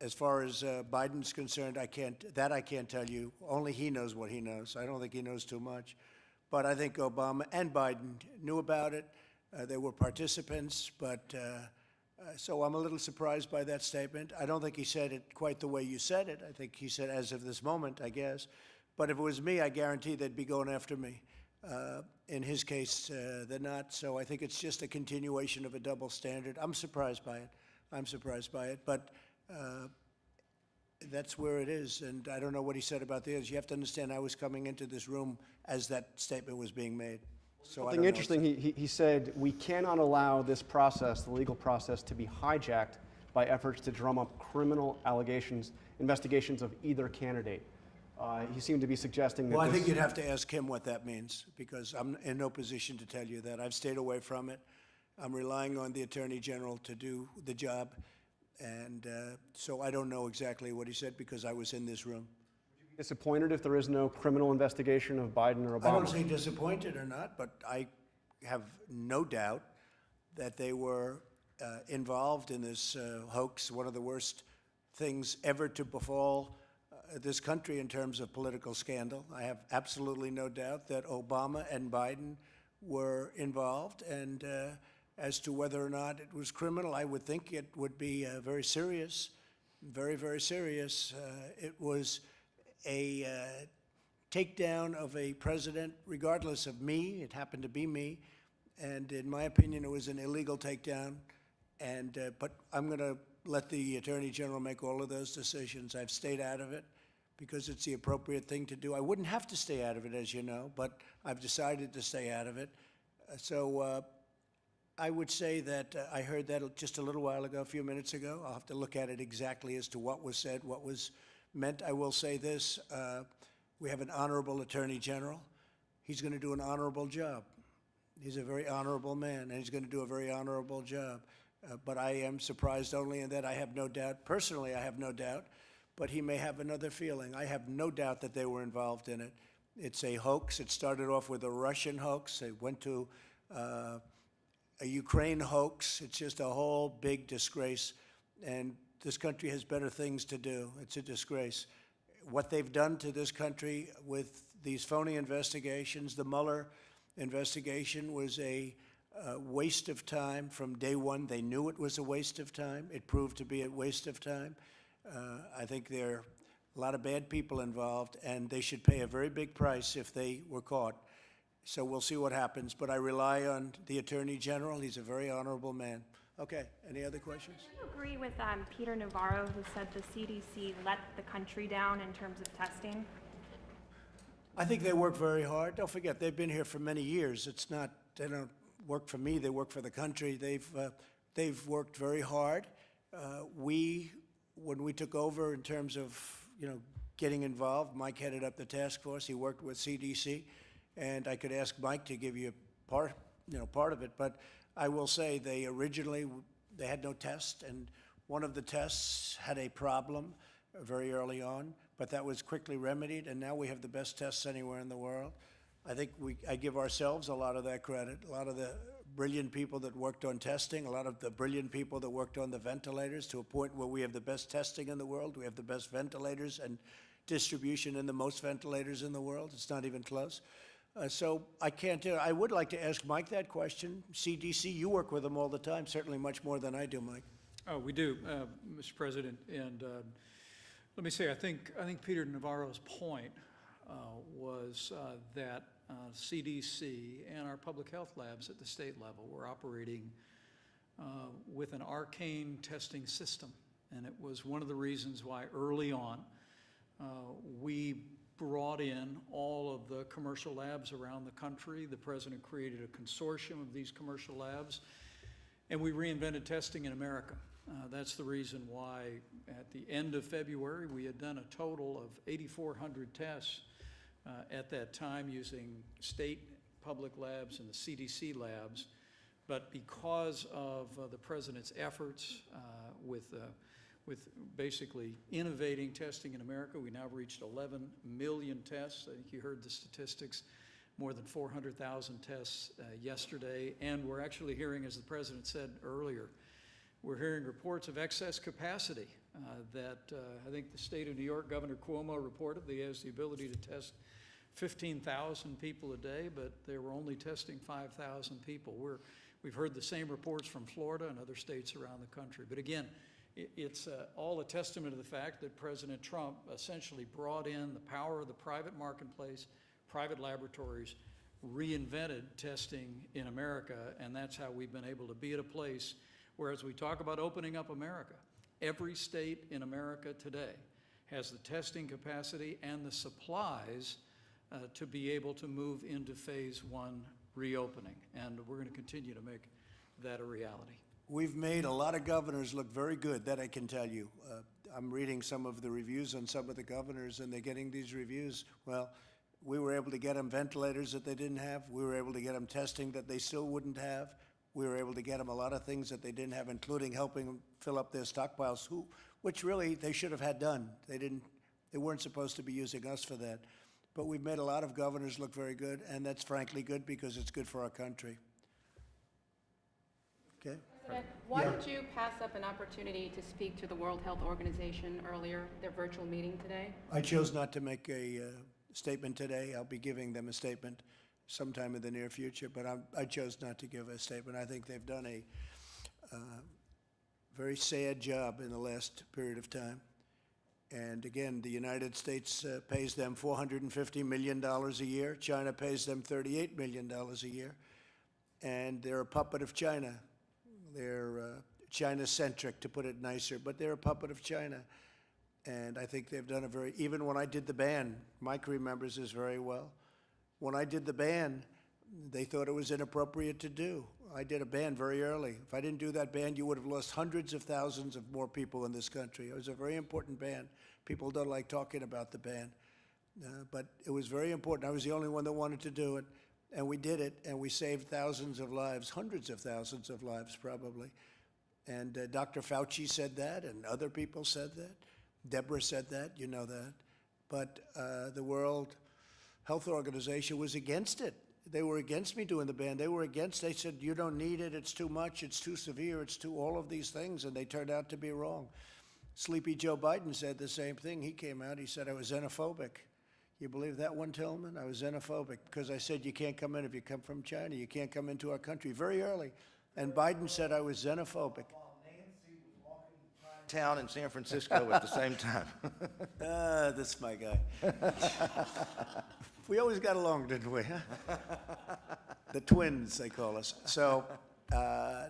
Speaker 2: As far as Biden's concerned, I can't tell you. Only he knows what he knows. I don't think he knows too much. But I think Obama and Biden knew about it. They were participants, but so I'm a little surprised by that statement. I don't think he said it quite the way you said it. I think he said, as of this moment, I guess. But if it was me, I guarantee they'd be going after me. In his case, they're not. So I think it's just a continuation of a double standard. I'm surprised by it. But that's where it is. And I don't know what he said about the others. You have to understand, I was coming into this room as that statement was being made. So
Speaker 20: Something interesting, he said, we cannot allow this process, the legal process, to be hijacked by efforts to drum up criminal allegations, investigations of either candidate. He seemed to be suggesting that
Speaker 2: Well, I
Speaker 20: this...
Speaker 2: think you'd have to ask him what that means, because I'm in no position to tell you that. I've stayed away from it. I'm relying on the Attorney General to do the job, and so I don't know exactly what he said because I was in this room.
Speaker 20: disappointed if there is no criminal investigation of Biden or Obama?
Speaker 2: I don't say disappointed or not, but I have no doubt that they were involved in this hoax, one of the worst things ever to befall this country in terms of political scandal. I have absolutely no doubt that Obama and Biden were involved, and as to whether or not it was criminal, I would think it would be very serious, very, very serious. It was a takedown of a president, regardless of me. It happened to be me, and in my opinion, it was an illegal takedown. And but I'm going to let the Attorney General make all of those decisions. I've stayed out of it because it's the appropriate thing to do. I wouldn't have to stay out of it, as you know, but I've decided to stay out of it. So I would say that I heard that just a little while ago, a few minutes ago. I'll have to look at it exactly as to what was said, what was meant. I will say this, we have an honorable Attorney General. He's going to do an honorable job. He's a very honorable man, and he's going to do a very honorable job. But I am surprised only in that I have no doubt, personally I have no doubt, but he may have another feeling. I have no doubt that they were involved in it. It's a hoax. It started off with a Russian hoax. It went to a Ukraine hoax. It's just a whole big disgrace, and this country has better things to do. It's a disgrace. What they've done to this country with these phony investigations, the Mueller investigation was a waste of time from day one. They knew it was a waste of time. It proved to be a waste of time. I think there are a lot of bad people involved, and they should pay a very big price if they were caught. So we'll see what happens, but I rely on the Attorney General. He's a very honorable man. Okay, any other questions?
Speaker 21: Do you agree with Peter Navarro, who said the CDC let the country down in terms of testing?
Speaker 2: I think they work very hard. Don't forget, they've been here for many years. It's not, they don't work for me, they work for the country. They've worked very hard. When we took over in terms of, getting involved, Mike headed up the task force. He worked with CDC, and I could ask Mike to give you part of it. But I will say they had no test, and one of the tests had a problem very early on, but that was quickly remedied, and now we have the best tests anywhere in the world. I think I give ourselves a lot of that credit, a lot of the brilliant people that worked on testing, a lot of the brilliant people that worked on the ventilators, to a point where we have the best testing in the world, we have the best ventilators and distribution in the most ventilators in the world. It's not even close. So I can't do it. I would like to ask Mike that question. CDC, you work with them all the time, certainly much more than I do, Mike.
Speaker 19: Oh, we do, Mr. President, and let me say, I think Peter Navarro's point was that CDC and our public health labs at the state level were operating with an arcane testing system, and it was one of the reasons why early on we brought in all of the commercial labs around the country. The president created a consortium of these commercial labs, and we reinvented testing in America. That's the reason why at the end of February we had done a total of 8,400 tests at that time using state public labs and the CDC labs. But because of the president's efforts with basically innovating testing in America, we now reached 11 million tests. I think you heard the statistics, more than 400,000 tests yesterday. And we're actually hearing, as the president said earlier, we're hearing reports of excess capacity that I think the state of New York, Governor Cuomo reported that he has the ability to test 15,000 people a day, but they were only testing 5,000 people. We've heard the same reports from Florida and other states around the country. But again, it's all a testament to the fact that President Trump essentially brought in the power of the private marketplace, private laboratories, reinvented testing in America, and that's how we've been able to be at a place where, as we talk about opening up America, every state in America today has the testing capacity and the supplies to be able to move into phase one reopening, and we're going to continue to make that a reality.
Speaker 2: We've made a lot of governors look very good, that I can tell you. I'm reading some of the reviews on some of the governors, and they're getting these reviews. Well, we were able to get them ventilators that they didn't have. We were able to get them testing that they still wouldn't have. We were able to get them a lot of things that they didn't have, including helping them fill up their stockpiles, which really they should have had done. They weren't supposed to be using us for that. But we've made a lot of governors look very good, and that's frankly good because it's good for our country. Okay?
Speaker 1: President, why did you pass up an opportunity to speak to the World Health Organization earlier, their virtual meeting today?
Speaker 2: I chose not to make a statement today. I'll be giving them a statement sometime in the near future, but I chose not to give a statement. I think they've done a very sad job in the last period of time. And again, the United States pays them $450 million a year. China pays them $38 million a year. And they're a puppet of China. They're China-centric, to put it nicer, but they're a puppet of China. And I think they've done even when I did the ban, Mike remembers this very well. When I did the ban, they thought it was inappropriate to do. I did a ban very early. If I didn't do that ban, you would have lost hundreds of thousands of more people in this country. It was a very important ban. People don't like talking about the ban. But it was very important. I was the only one that wanted to do it. And we did it, and we saved thousands of lives, hundreds of thousands of lives probably. And Dr. Fauci said that, and other people said that. Deborah said that, you know that. But the World Health Organization was against it. They were against me doing the ban. They said, you don't need it, it's too much, it's too severe, it's too all of these things, and they turned out to be wrong. Sleepy Joe Biden said the same thing. He came out, he said I was xenophobic. You believe that one, Tillman? I was xenophobic because I said you can't come in if you come from China. You can't come into our country very early. And Biden said I was xenophobic.
Speaker 14: Town in San Francisco at the same time.
Speaker 2: That's my guy. We always got along, didn't we? The twins, they call us. So,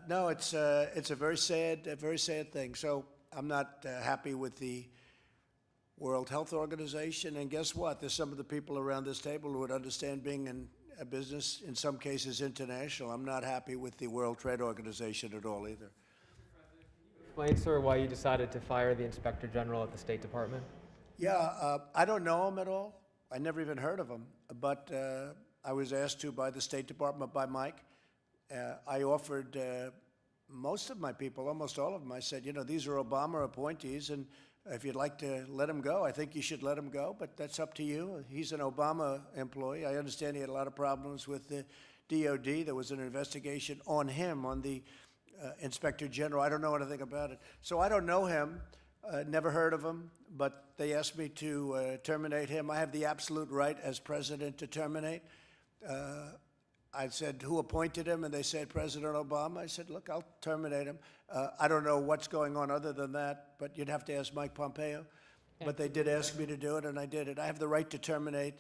Speaker 2: no, it's a very sad thing. So I'm not happy with the World Health Organization, and guess what? There's some of the people around this table who would understand being in a business, in some cases international. I'm not happy with the World Trade Organization at all either.
Speaker 22: Explain, sir, why you decided to fire the Inspector General at the State Department?
Speaker 2: Yeah, I don't know him at all. I never even heard of him, but I was asked to by the State Department, by Mike. I offered most of my people, almost all of them, I said, you know, these are Obama appointees, and if you'd like to let him go, I think you should let him go, but that's up to you. He's an Obama employee. I understand he had a lot of problems with the DOD. There was an investigation on him, on the Inspector General. I don't know anything about it. So I don't know him, never heard of him, but they asked me to terminate him. I have the absolute right as president to terminate. I said, who appointed him? And they said, President Obama. I said, look, I'll terminate him. I don't know what's going on other than that, but you'd have to ask Mike Pompeo. But they did ask me to do it, and I did it. I have the right to terminate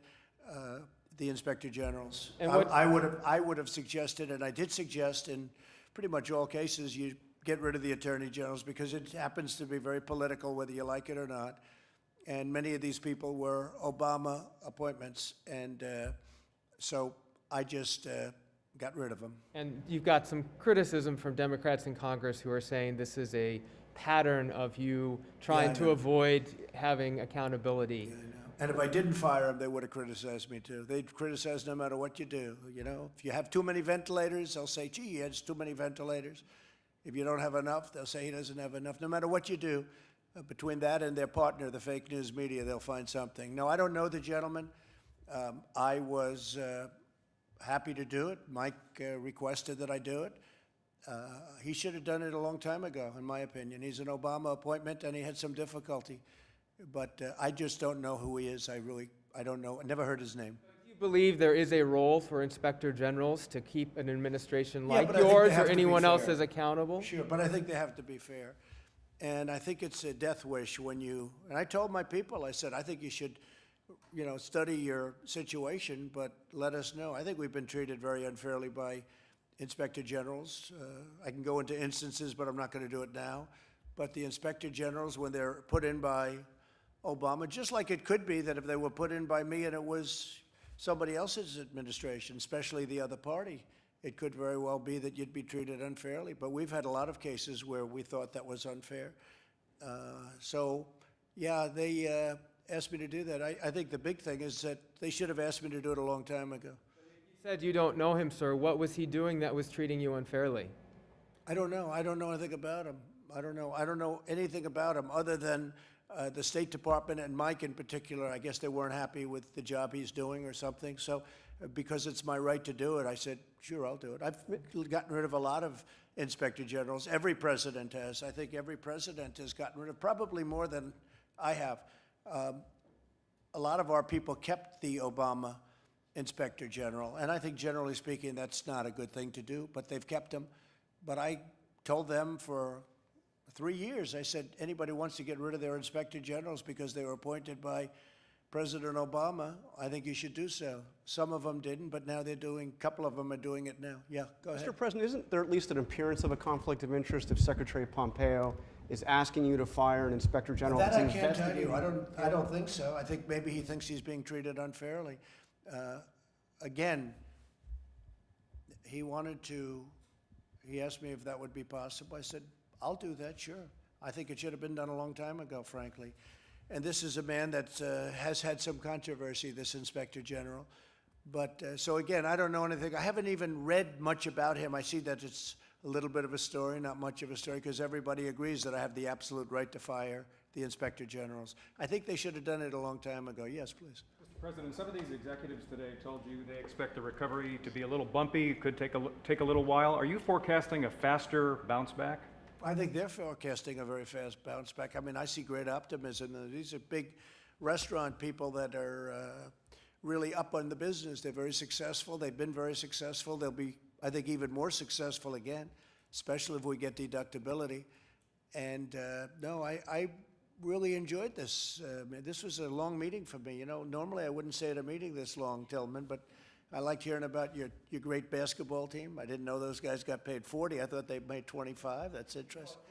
Speaker 2: the Inspector Generals.
Speaker 22: And
Speaker 2: I would have suggested, and I did suggest in pretty much all cases, you get rid of the Attorney Generals because it happens to be very political, whether you like it or not. And many of these people were Obama appointments, and so I just got rid of them.
Speaker 22: And you've got some criticism from Democrats in Congress who are saying this is a pattern of you trying to avoid having accountability.
Speaker 2: Yeah, I know. And if I didn't fire them, they would have criticized me too. They'd criticize no matter what you do. You know, if you have too many ventilators, they'll say, gee, he has too many ventilators. If you don't have enough, they'll say he doesn't have enough. No matter what you do, between that and their partner, the fake news media, they'll find something. No, I don't know the gentleman. I was happy to do it. Mike requested that I do it. He should have done it a long time ago, in my opinion. He's an Obama appointment, and he had some difficulty. But I just don't know who he is. I don't know. I never heard his name.
Speaker 22: Do you believe there is a role for Inspector Generals to keep an administration like
Speaker 2: but I think they
Speaker 22: yours
Speaker 2: have
Speaker 22: or
Speaker 2: to be
Speaker 22: anyone else
Speaker 2: fair.
Speaker 22: as accountable?
Speaker 2: Sure, but I think they have to be fair. And I think it's a death wish when you, and I told my people, I said, I think you should, you know, study your situation, but let us know. I think we've been treated very unfairly by Inspector Generals. I can go into instances, but I'm not going to do it now. But the Inspector Generals, when they're put in by Obama, just like it could be that if they were put in by me and it was somebody else's administration, especially the other party, it could very well be that you'd be treated unfairly. But we've had a lot of cases where we thought that was unfair. So, yeah, they asked me to do that. I think the big thing is that they should have asked me to do it a long time ago.
Speaker 22: You said you don't know him, sir. What was he doing that was treating you unfairly?
Speaker 2: I don't know. I don't know anything about him. I don't know anything about him other than the State Department and Mike in particular. I guess they weren't happy with the job he's doing or something. So because it's my right to do it, I said, sure, I'll do it. I've gotten rid of a lot of inspector generals. Every president has. I think every president has gotten rid of probably more than I have. A lot of our people kept the Obama inspector general, and I think generally speaking that's not a good thing to do, but they've kept him. But I told them for 3 years, I said, anybody wants to get rid of their inspector generals because they were appointed by President Obama, I think you should do so. Some of them didn't, but now they're doing, a couple of them are doing it now. Yeah, go ahead.
Speaker 20: Mr. President, isn't there at least an appearance of a conflict of interest if Secretary Pompeo is asking you to fire an inspector general?
Speaker 2: That
Speaker 20: that's
Speaker 2: I can't tell you.
Speaker 20: investigating-
Speaker 2: I don't think so. I think maybe he thinks he's being treated unfairly. Again, he asked me if that would be possible. I said, I'll do that, sure. I think it should have been done a long time ago, frankly. And this is a man that has had some controversy, this inspector general. But, so again, I don't know anything. I haven't even read much about him. I see that it's a little bit of a story, not much of a story, because everybody agrees that I have the absolute right to fire the inspector generals. I think they should have done it a long time ago. Yes, please.
Speaker 5: Mr. President, some of these executives today told you they expect the recovery to be a little bumpy, could take a little while. Are you forecasting a faster bounce back?
Speaker 2: I think they're forecasting a very fast bounce back. I mean, I see great optimism. These are big restaurant people that are really up on the business. They're very successful. They've been very successful. They'll be, I think, even more successful again, especially if we get deductibility. And no, I really enjoyed this. This was a long meeting for me. You know, normally I wouldn't stay at a meeting this long, Tillman, but I liked hearing about your great basketball team. I didn't know those guys got paid 40. I thought they made 25. That's interesting.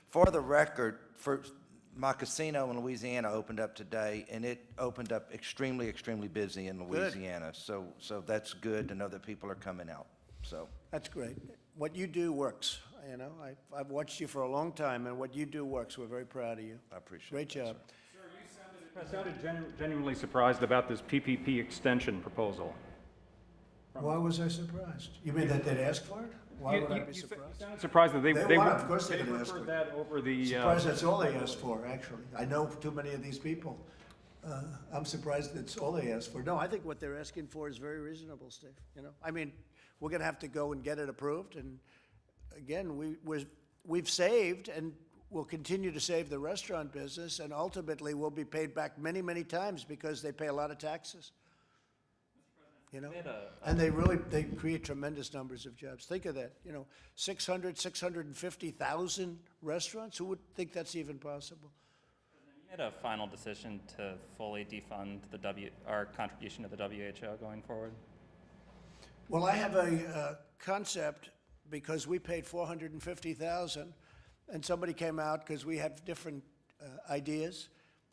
Speaker 14: For the record, my casino in Louisiana opened up today, and it opened up extremely, extremely busy in Louisiana. So that's good to know that people are coming out. So
Speaker 2: that's great. What you do works. You know, I've watched you for a long time, and what you do works. We're very proud of you.
Speaker 14: I appreciate it.
Speaker 2: Great job.
Speaker 5: Sir, you sounded genuinely surprised about this PPP extension proposal.
Speaker 2: Why was I surprised? You mean that they'd ask for it? Why would I be surprised?
Speaker 5: You sounded surprised that they
Speaker 2: want, of course they're going to ask for it.
Speaker 5: that over the...
Speaker 2: Surprised that's all they asked for, actually. I know too many of these people. I'm surprised that's all they asked for. No, I think what they're asking for is very reasonable, Steve. You know, I mean, we're going to have to go and get it approved. And again, we've saved and we'll continue to save the restaurant business, and ultimately we'll be paid back many, many times because they pay a lot of taxes. You know, and they create tremendous numbers of jobs. Think of that, you know, 650,000 restaurants. Who would think that's even possible?
Speaker 7: You made a final decision to fully defund our contribution to the WHO going forward?
Speaker 2: Well, I have a concept because we paid 450,000, and somebody came out because we have different ideas.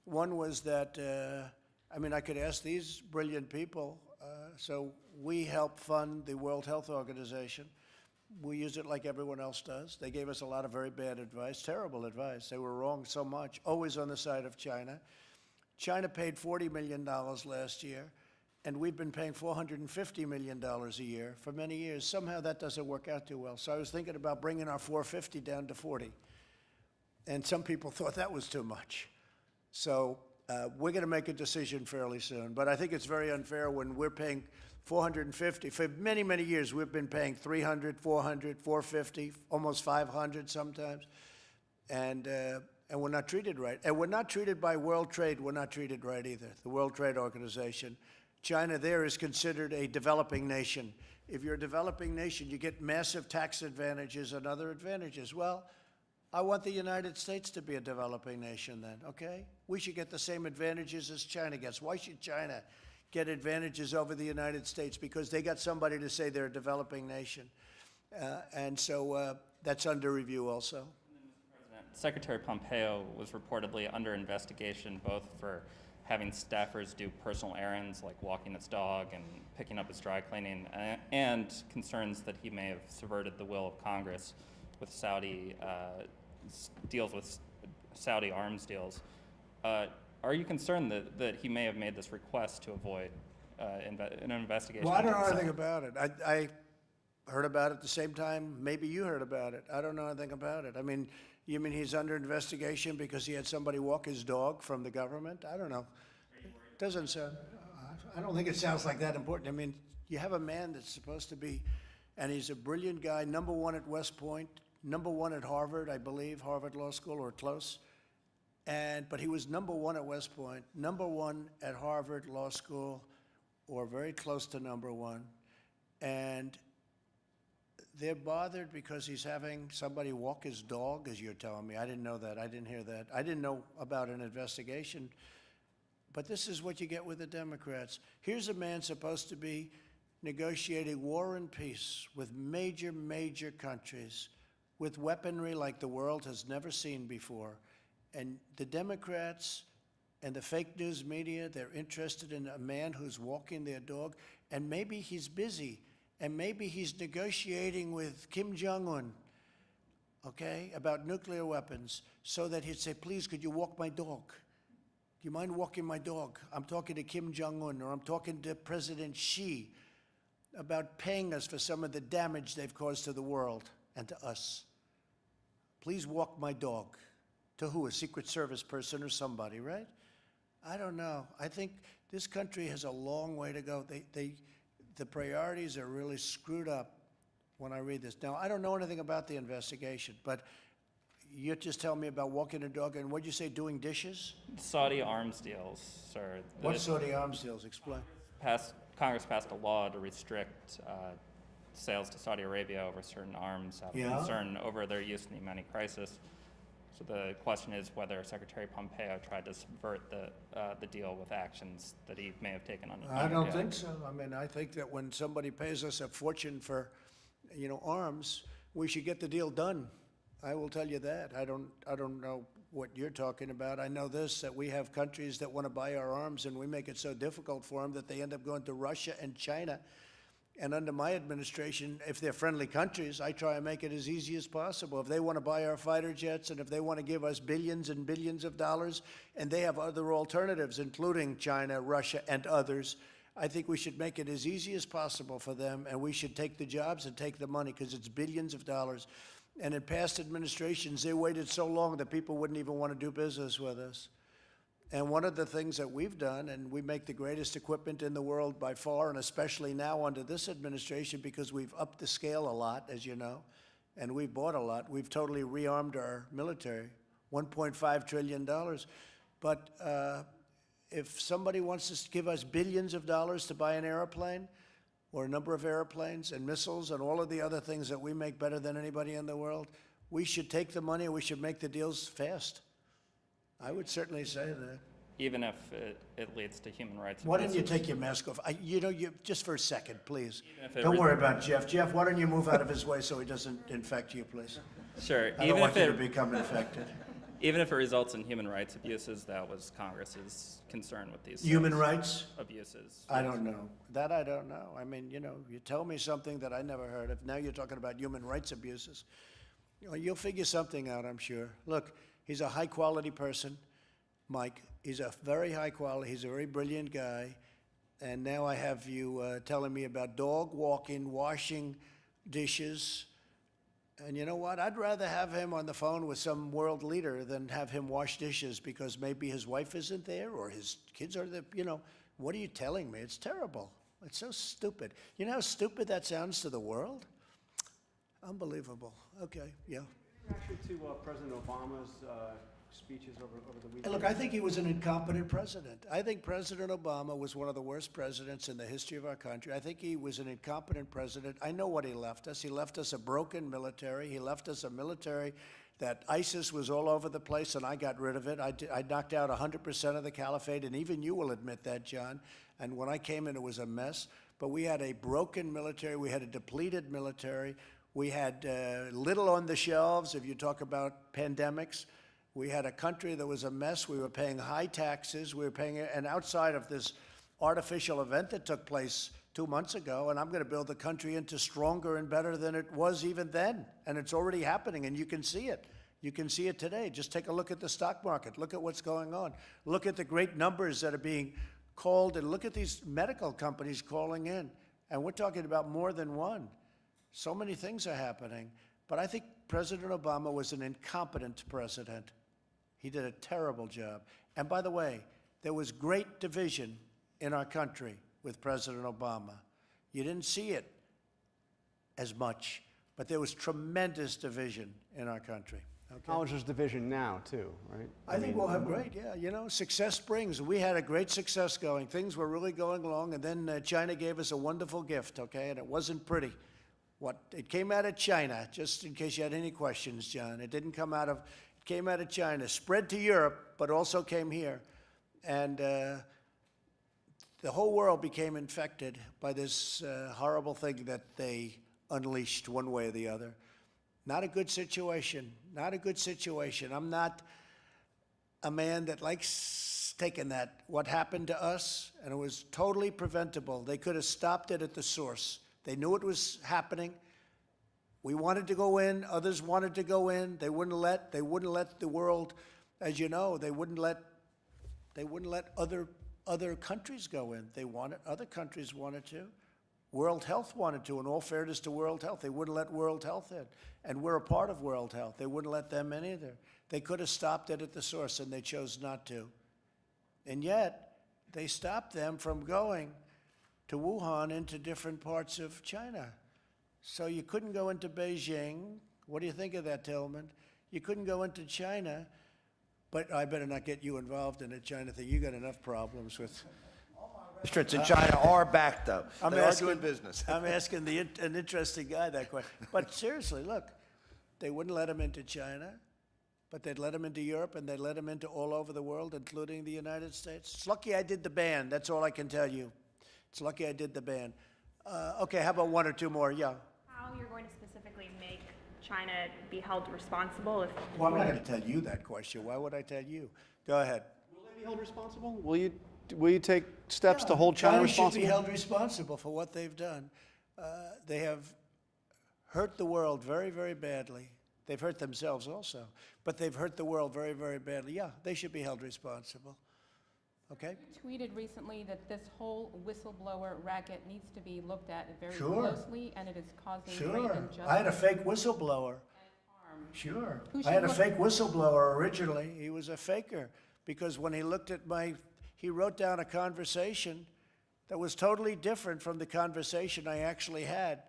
Speaker 2: One was that, I mean, I could ask these brilliant people. So we help fund the World Health Organization. We use it like everyone else does. They gave us a lot of very bad advice, terrible advice. They were wrong so much, always on the side of China. China paid $40 million last year, and we've been paying $450 million a year for many years. Somehow that doesn't work out too well. So I was thinking about bringing our 450 down to 40. And some people thought that was too much. So we're going to make a decision fairly soon. But I think it's very unfair when we're paying 450. For many, many years, we've been paying 300, 400, 450, almost 500 sometimes. And we're not treated right. And we're not treated by World Trade. We're not treated right either, the World Trade Organization. China there is considered a developing nation. If you're a developing nation, you get massive tax advantages and other advantages. Well, I want the United States to be a developing nation then, okay? We should get the same advantages as China gets. Why should China get advantages over the United States? Because they got somebody to say they're a developing nation. And so that's under review also.
Speaker 7: Secretary Pompeo was reportedly under investigation both for having staffers do personal errands like walking its dog and picking up its dry cleaning, and concerns that he may have subverted the will of Congress with Saudi deals with Saudi arms deals. Are you concerned that he may have made this request to avoid an investigation?
Speaker 2: Well, I don't
Speaker 7: into
Speaker 2: know
Speaker 7: the
Speaker 2: anything
Speaker 7: Saudi-
Speaker 2: about it. I heard about it at the same time maybe you heard about it. I don't know anything about it. I mean, you mean he's under investigation because he had somebody walk his dog from the government? I don't know. Doesn't sound, I don't think it sounds like that important. I mean, you have a man that's supposed to be, and he's a brilliant guy, #1 at West Point, #1 at Harvard, I believe, Harvard Law School or close. But he was #1 at West Point, #1 at Harvard Law School, or very close to #1. And they're bothered because he's having somebody walk his dog, as you're telling me. I didn't know that. I didn't hear that. I didn't know about an investigation. But this is what you get with the Democrats. Here's a man supposed to be negotiating war and peace with major, major countries, with weaponry like the world has never seen before. And the Democrats and the fake news media, they're interested in a man who's walking their dog, and maybe he's busy, and maybe he's negotiating with Kim Jong-un, okay, about nuclear weapons, so that he'd say, please, could you walk my dog? Do you mind walking my dog? I'm talking to Kim Jong-un, or I'm talking to President Xi about paying us for some of the damage they've caused to the world and to us. Please walk my dog. To who? A Secret Service person or somebody, right? I don't know. I think this country has a long way to go. The priorities are really screwed up when I read this. Now, I don't know anything about the investigation, but you just tell me about walking a dog, and what'd you say, doing dishes?
Speaker 7: Saudi arms deals, sir.
Speaker 2: What Saudi arms deals? Explain.
Speaker 7: Congress passed a law to restrict sales to Saudi Arabia over certain arms out of concern over their use in the Yemeni crisis. So the question is whether Secretary Pompeo tried to subvert the deal with actions that he may have taken on.
Speaker 2: I don't think so. I mean, I think that when somebody pays us a fortune for, arms, we should get the deal done. I will tell you that. I don't know what you're talking about. I know this, that we have countries that want to buy our arms, and we make it so difficult for them that they end up going to Russia and China. And under my administration, if they're friendly countries, I try and make it as easy as possible. If they want to buy our fighter jets, and if they want to give us billions and billions of dollars, and they have other alternatives, including China, Russia, and others, I think we should make it as easy as possible for them, and we should take the jobs and take the money, because it's billions of dollars. And in past administrations, they waited so long that people wouldn't even want to do business with us. And one of the things that we've done, and we make the greatest equipment in the world by far, and especially now under this administration, because we've upped the scale a lot, as you know, and we've bought a lot. We've totally rearmed our military, $1.5 trillion. But if somebody wants to give us billions of dollars to buy an airplane, or a number of airplanes and missiles and all of the other things that we make better than anybody in the world, we should take the money and we should make the deals fast. I would certainly say that.
Speaker 7: Even if it leads to human rights
Speaker 2: Why don't you
Speaker 7: abuses.
Speaker 2: take your mask off? Just for a second, please.
Speaker 7: if it
Speaker 2: Don't
Speaker 7: re-
Speaker 2: worry about Jeff. Jeff, why don't you move out of his way so he doesn't infect you, please?
Speaker 7: Sure.
Speaker 2: I don't want you to become infected.
Speaker 7: Even if it results in human rights abuses, that was Congress's concern with these
Speaker 2: Human rights?
Speaker 7: abuses.
Speaker 2: I don't know. That I don't know. I mean, you tell me something that I never heard of. Now you're talking about human rights abuses. You'll figure something out, I'm sure. Look, he's a high-quality person, Mike. He's a very high quality. He's a very brilliant guy. And now I have you telling me about dog walking, washing dishes. And you know what? I'd rather have him on the phone with some world leader than have him wash dishes, because maybe his wife isn't there or his kids are there. What are you telling me? It's terrible. It's so stupid. You know how stupid that sounds to the world? Unbelievable. Okay, yeah.
Speaker 20: Actually, to President Obama's speeches over the weekend.
Speaker 2: Look, I think he was an incompetent president. I think President Obama was one of the worst presidents in the history of our country. I think he was an incompetent president. I know what he left us. He left us a broken military. He left us a military that ISIS was all over the place, and I got rid of it. I knocked out 100% of the caliphate, and even you will admit that, John. And when I came in, it was a mess. But we had a broken military. We had a depleted military. We had little on the shelves, if you talk about pandemics. We had a country that was a mess. We were paying high taxes. We were paying, and outside of this artificial event that took place 2 months ago, and I'm going to build the country into stronger and better than it was even then. And it's already happening, and you can see it. You can see it today. Just take a look at the stock market. Look at what's going on. Look at the great numbers that are being called, and look at these medical companies calling in. And we're talking about more than one. So many things are happening. But I think President Obama was an incompetent president. He did a terrible job. And by the way, there was great division in our country with President Obama. You didn't see it as much, but there was tremendous division in our country. Okay?
Speaker 20: Acknowledge there's division now, too, right?
Speaker 2: I think we'll have great, yeah. You know, success brings. We had a great success going. Things were really going along, and then China gave us a wonderful gift, okay? And it wasn't pretty. It came out of China, just in case you had any questions, John. It came out of China, spread to Europe, but also came here. And the whole world became infected by this horrible thing that they unleashed one way or the other. Not a good situation. Not a good situation. I'm not a man that likes taking that, what happened to us, and it was totally preventable. They could have stopped it at the source. They knew it was happening. We wanted to go in. Others wanted to go in. They wouldn't let the world, as you know, they wouldn't let other countries go in. Other countries wanted to. World Health wanted to, in all fairness to World Health. They wouldn't let World Health in. And we're a part of World Health. They wouldn't let them in either. They could have stopped it at the source, and they chose not to. And yet, they stopped them from going to Wuhan into different parts of China. So you couldn't go into Beijing. What do you think of that, Tillman? You couldn't go into China, but I better not get you involved in the China thing. You got enough problems with...
Speaker 14: Restaurants in China are back, though. They are doing business.
Speaker 2: I'm asking an interesting guy that question. But seriously, look, they wouldn't let him into China, but they'd let him into Europe, and they'd let him into all over the world, including the United States. It's lucky I did the ban. That's all I can tell you. It's lucky I did the ban. Okay, how about one or two more? Yeah.
Speaker 21: How you're going to specifically make China be held responsible if...
Speaker 2: Well, I'm not going to tell you that question. Why would I tell you? Go ahead.
Speaker 20: Will they be held responsible? Will you take steps to hold China responsible?
Speaker 2: Should be held responsible for what they've done. They have hurt the world very, very badly. They've hurt themselves also, but they've hurt the world very, very badly. Yeah, they should be held responsible. Okay?
Speaker 1: You tweeted recently that this whole whistleblower racket needs to be looked at very
Speaker 2: Sure.
Speaker 1: closely, and it is causing great
Speaker 2: Sure.
Speaker 1: injustice.
Speaker 2: I had a fake whistleblower. Sure. I had a fake whistleblower originally. He was a faker because when he looked at he wrote down a conversation that was totally different from the conversation I actually had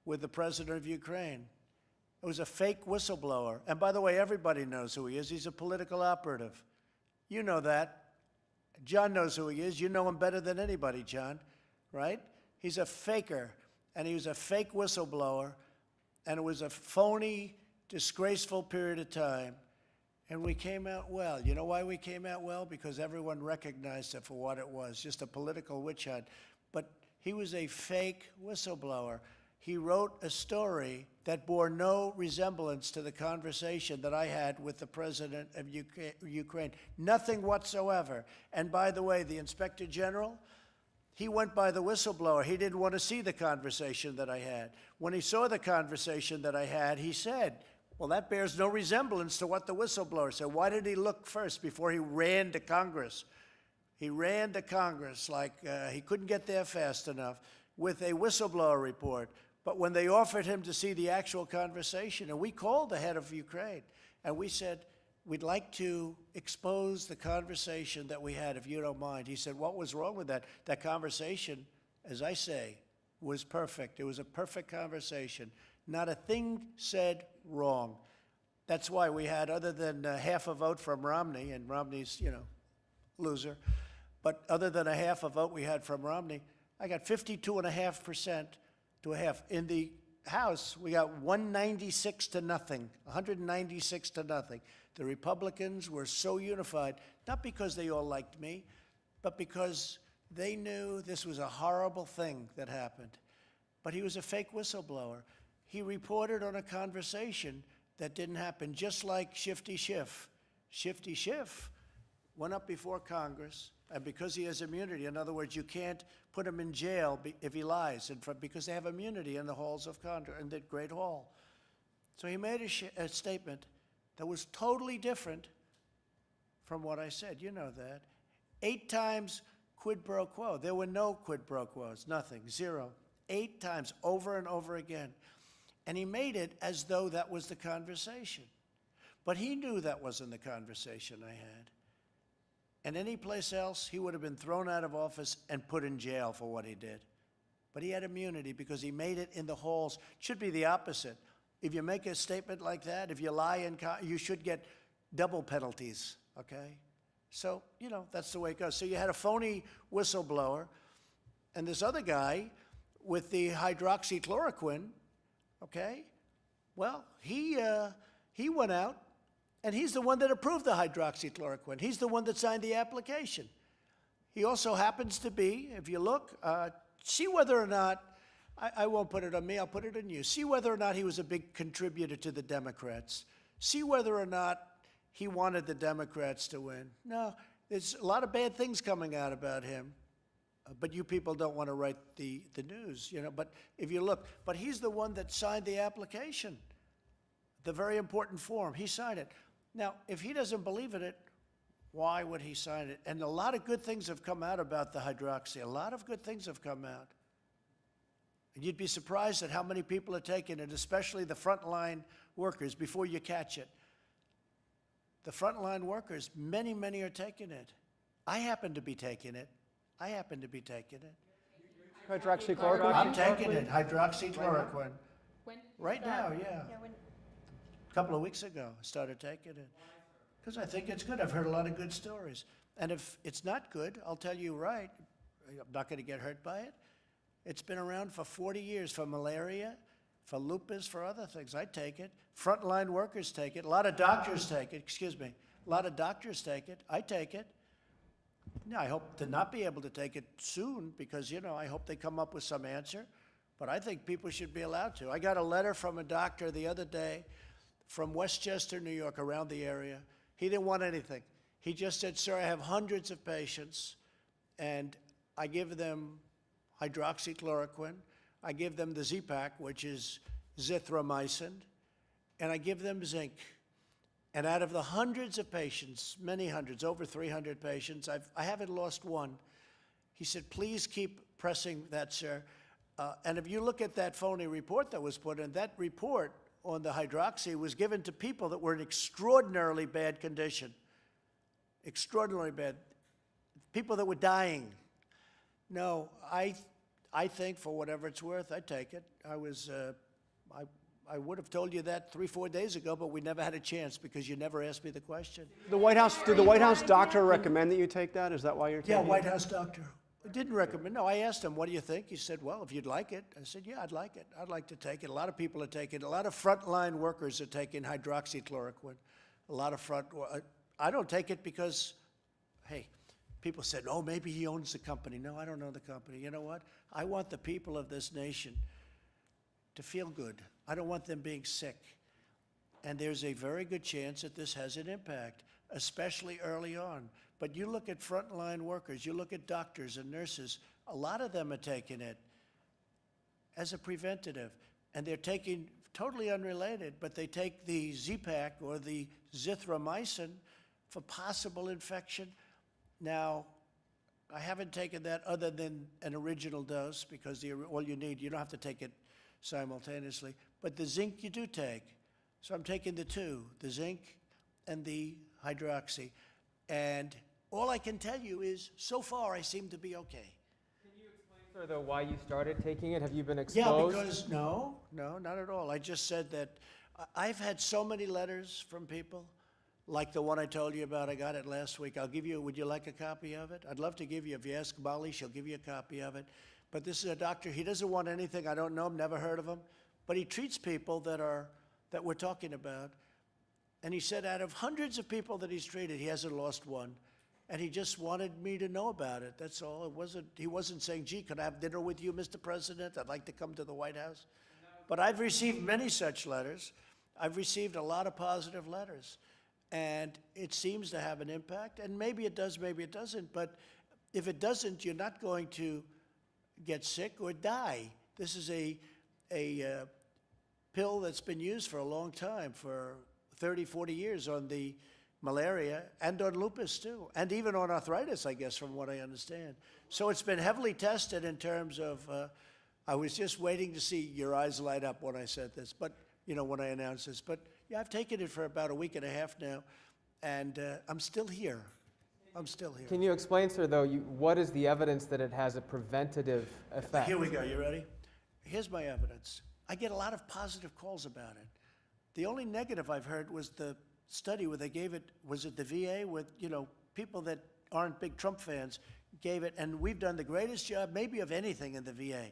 Speaker 2: with the president of Ukraine. It was a fake whistleblower. And by the way, everybody knows who he is. He's a political operative. You know that. John knows who he is. You know him better than anybody, John, right? He's a faker, and he was a fake whistleblower, and it was a phony, disgraceful period of time. And we came out well. You know why we came out well? Because everyone recognized it for what it was, just a political witch hunt. But he was a fake whistleblower. He wrote a story that bore no resemblance to the conversation that I had with the president of Ukraine. Nothing whatsoever. And by the way, the Inspector General, he went by the whistleblower. He didn't want to see the conversation that I had. When he saw the conversation that I had, he said, well, that bears no resemblance to what the whistleblower said. Why did he look first before he ran to Congress? He ran to Congress like he couldn't get there fast enough with a whistleblower report. But when they offered him to see the actual conversation, and we called the head of Ukraine, and we said, we'd like to expose the conversation that we had, if you don't mind. He said, what was wrong with that? That conversation, as I say, was perfect. It was a perfect conversation. Not a thing said wrong. That's why we had, other than half a vote from Romney, and Romney's, loser, but other than a half a vote we had from Romney, I got 52.5% to a half. In the House, we got 196 to nothing, 196 to nothing. The Republicans were so unified, not because they all liked me, but because they knew this was a horrible thing that happened. But he was a fake whistleblower. He reported on a conversation that didn't happen, just like Shifty Schiff. Shifty Schiff went up before Congress, and because he has immunity, in other words, you can't put him in jail if he lies, because they have immunity in the halls of Congress, in the Great Hall. So he made a statement that was totally different from what I said. You know that. 8 times quid pro quo. There were no quid pro quos, nothing, 0. 8 times, over and over again. And he made it as though that was the conversation. But he knew that wasn't the conversation I had. And any place else, he would have been thrown out of office and put in jail for what he did. But he had immunity because he made it in the halls. It should be the opposite. If you make a statement like that, if you lie, you should get double penalties, okay? So, you know, that's the way it goes. So you had a phony whistleblower, and this other guy with the hydroxychloroquine, okay? Well, he went out, and he's the one that approved the hydroxychloroquine. He's the one that signed the application. He also happens to be, if you look, see whether or not, I won't put it on me, I'll put it on you. See whether or not he was a big contributor to the Democrats. See whether or not he wanted the Democrats to win. No, there's a lot of bad things coming out about him. But you people don't want to write the news, you know. But if you look, but he's the one that signed the application, the very important form. He signed it. Now, if he doesn't believe in it, why would he sign it? And a lot of good things have come out about the hydroxy. A lot of good things have come out. And you'd be surprised at how many people are taking it, especially the frontline workers, before you catch it. The frontline workers, many, many are taking it. I happen to be taking it. I happen to be taking it.
Speaker 20: Hydroxychloroquine?
Speaker 2: I'm taking it, hydroxychloroquine.
Speaker 1: When?
Speaker 2: Right now, yeah. A couple of weeks ago, I started taking it. Because I think it's good. I've heard a lot of good stories. And if it's not good, I'll tell you right, I'm not going to get hurt by it. It's been around for 40 years for malaria, for lupus, for other things. I take it. Frontline workers take it. A lot of doctors take it. Excuse me. A lot of doctors take it. I take it. Yeah, I hope to not be able to take it soon because, you know, I hope they come up with some answer. But I think people should be allowed to. I got a letter from a doctor the other day from Westchester, New York, around the area. He didn't want anything. He just said, sir, I have hundreds of patients, and I give them hydroxychloroquine. I give them the Z-Pak, which is zithromycin, and I give them zinc. And out of the hundreds of patients, many hundreds, over 300 patients, I haven't lost one. He said, please keep pressing that, sir. And if you look at that phony report that was put in, that report on the hydroxy was given to people that were in extraordinarily bad condition. Extraordinarily bad. People that were dying. No, I think for whatever it's worth, I take it. I would have told you that 3-4 days ago, but we never had a chance because you never asked me the question.
Speaker 20: Did the White House doctor recommend that you take that? Is that why you're taking it?
Speaker 2: Yeah, White House doctor. Didn't recommend. No, I asked him, what do you think? He said, well, if you'd like it. I said, yeah, I'd like it. I'd like to take it. A lot of people are taking it. A lot of frontline workers are taking hydroxychloroquine. A lot of I don't take it because, hey, people said, oh, maybe he owns the company. No, I don't own the company. You know what? I want the people of this nation to feel good. I don't want them being sick. And there's a very good chance that this has an impact, especially early on. But you look at frontline workers, you look at doctors and nurses, a lot of them are taking it as a preventative. And they're taking, totally unrelated, but they take the Z-Pak or the zithromycin for possible infection. Now, I haven't taken that other than an original dose because all you need, you don't have to take it simultaneously. But the zinc you do take. So I'm taking the two, the zinc and the hydroxy. And all I can tell you is, so far, I seem to be okay.
Speaker 22: Can you explain, sir, though, why you started taking it? Have you been exposed?
Speaker 2: Yeah, because, no, not at all. I just said that I've had so many letters from people, like the one I told you about. I got it last week. I'll give you, would you like a copy of it? I'd love to give you, if you ask Molly, she'll give you a copy of it. But this is a doctor, he doesn't want anything. I don't know him, never heard of him. But he treats people that we're talking about. And he said out of hundreds of people that he's treated, he hasn't lost one. And he just wanted me to know about it. That's all. He wasn't saying, gee, can I have dinner with you, Mr. President? I'd like to come to the White House. But I've received many such letters. I've received a lot of positive letters. And it seems to have an impact. And maybe it does, maybe it doesn't. But if it doesn't, you're not going to get sick or die. This is a pill that's been used for a long time, for 30, 40 years on the malaria and on lupus too, and even on arthritis, I guess, from what I understand. So it's been heavily tested in terms of, I was just waiting to see your eyes light up when I said this, but, you know, when I announced this. But yeah, I've taken it for about a week and a half now, and I'm still here. I'm still here.
Speaker 22: Can you explain, sir, though, what is the evidence that it has a preventative effect?
Speaker 2: Here we go. You ready? Here's my evidence. I get a lot of positive calls about it. The only negative I've heard was the study where they gave it, was it the VA, with, you know, people that aren't big Trump fans gave it, and we've done the greatest job maybe of anything in the VA,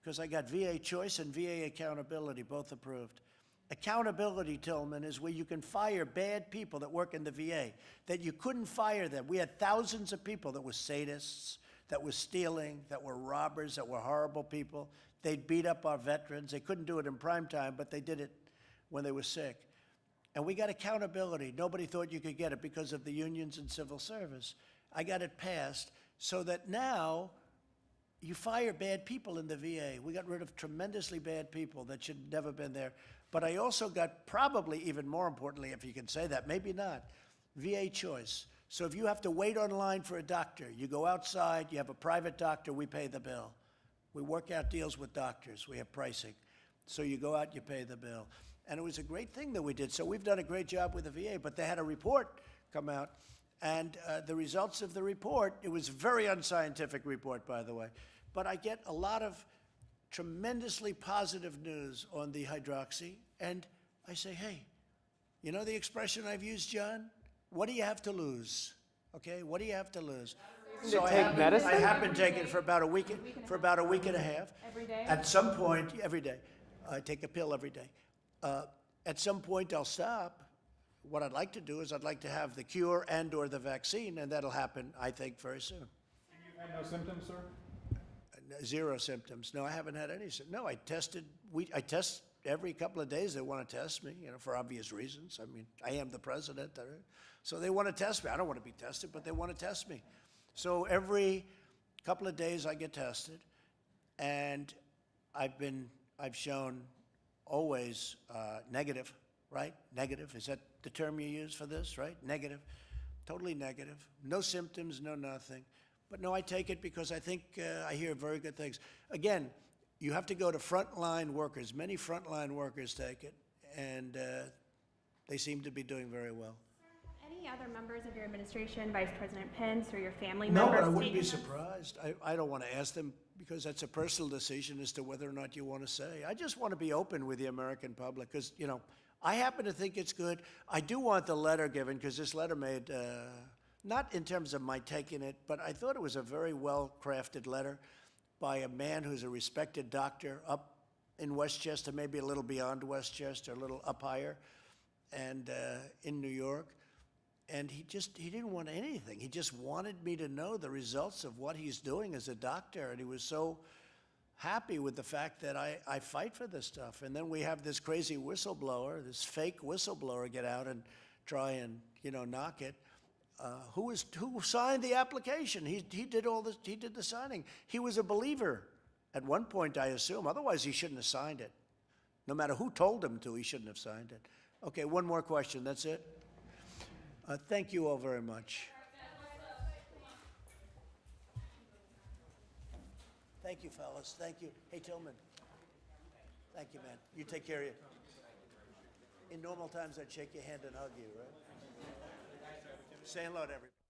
Speaker 2: because I got VA choice and VA accountability, both approved. Accountability, Tillman, is where you can fire bad people that work in the VA, that you couldn't fire them. We had thousands of people that were sadists, that were stealing, that were robbers, that were horrible people. They'd beat up our veterans. They couldn't do it in prime time, but they did it when they were sick. And we got accountability. Nobody thought you could get it because of the unions and civil service. I got it passed so that now you fire bad people in the VA. We got rid of tremendously bad people that should never have been there. But I also got, probably even more importantly, if you can say that, maybe not, VA choice. So if you have to wait online for a doctor, you go outside, you have a private doctor, we pay the bill. We work out deals with doctors. We have pricing. So you go out, you pay the bill. And it was a great thing that we did. So we've done a great job with the VA, but they had a report come out. And the results of the report, it was a very unscientific report, by the way, but I get a lot of tremendously positive news on the hydroxy. And I say, hey, you know the expression I've used, John? What do you have to lose? Okay, what do you have to lose? So I have been taking it for about a week and a half.
Speaker 1: Every day?
Speaker 2: At some point, every day. I take a pill every day. At some point, I'll stop. What I'd like to do is I'd like to have the cure and or the vaccine, and that'll happen, I think, very soon.
Speaker 5: And you've had no symptoms, sir?
Speaker 2: Zero symptoms. No, I haven't had any. No, I tested. I test every couple of days. They want to test me, you know, for obvious reasons. I mean, I am the president, so they want to test me. I don't want to be tested, but they want to test me. So every couple of days I get tested, and I've shown always negative, right? Negative. Is that the term you use for this, right? Negative. Totally negative. No symptoms, no nothing. But no, I take it because I think I hear very good things. Again, you have to go to frontline workers. Many frontline workers take it, and they seem to be doing very well.
Speaker 21: Any other members of your administration, Vice President Pence or your family
Speaker 2: No,
Speaker 21: members?
Speaker 2: but I wouldn't be surprised. I don't want to ask them because that's a personal decision as to whether or not you want to say. I just want to be open with the American public because, you know, I happen to think it's good. I do want the letter given because this letter made, not in terms of my taking it, but I thought it was a very well-crafted letter by a man who's a respected doctor up in Westchester, maybe a little beyond Westchester, a little up higher, and in New York. And he didn't want anything. He just wanted me to know the results of what he's doing as a doctor. And he was so happy with the fact that I fight for this stuff. And then we have this crazy whistleblower, this fake whistleblower get out and try and, you know, knock it. Who signed the application? He did all this, he did the signing. He was a believer at one point, I assume. Otherwise, he shouldn't have signed it. No matter who told him to, he shouldn't have signed it. Okay, one more question, that's it. Thank you all very much. Thank you, fellas. Thank you. Hey, Tillman. Thank you, man. You take care of you. In normal times, I'd shake your hand and hug you, right? Say hello to everybody.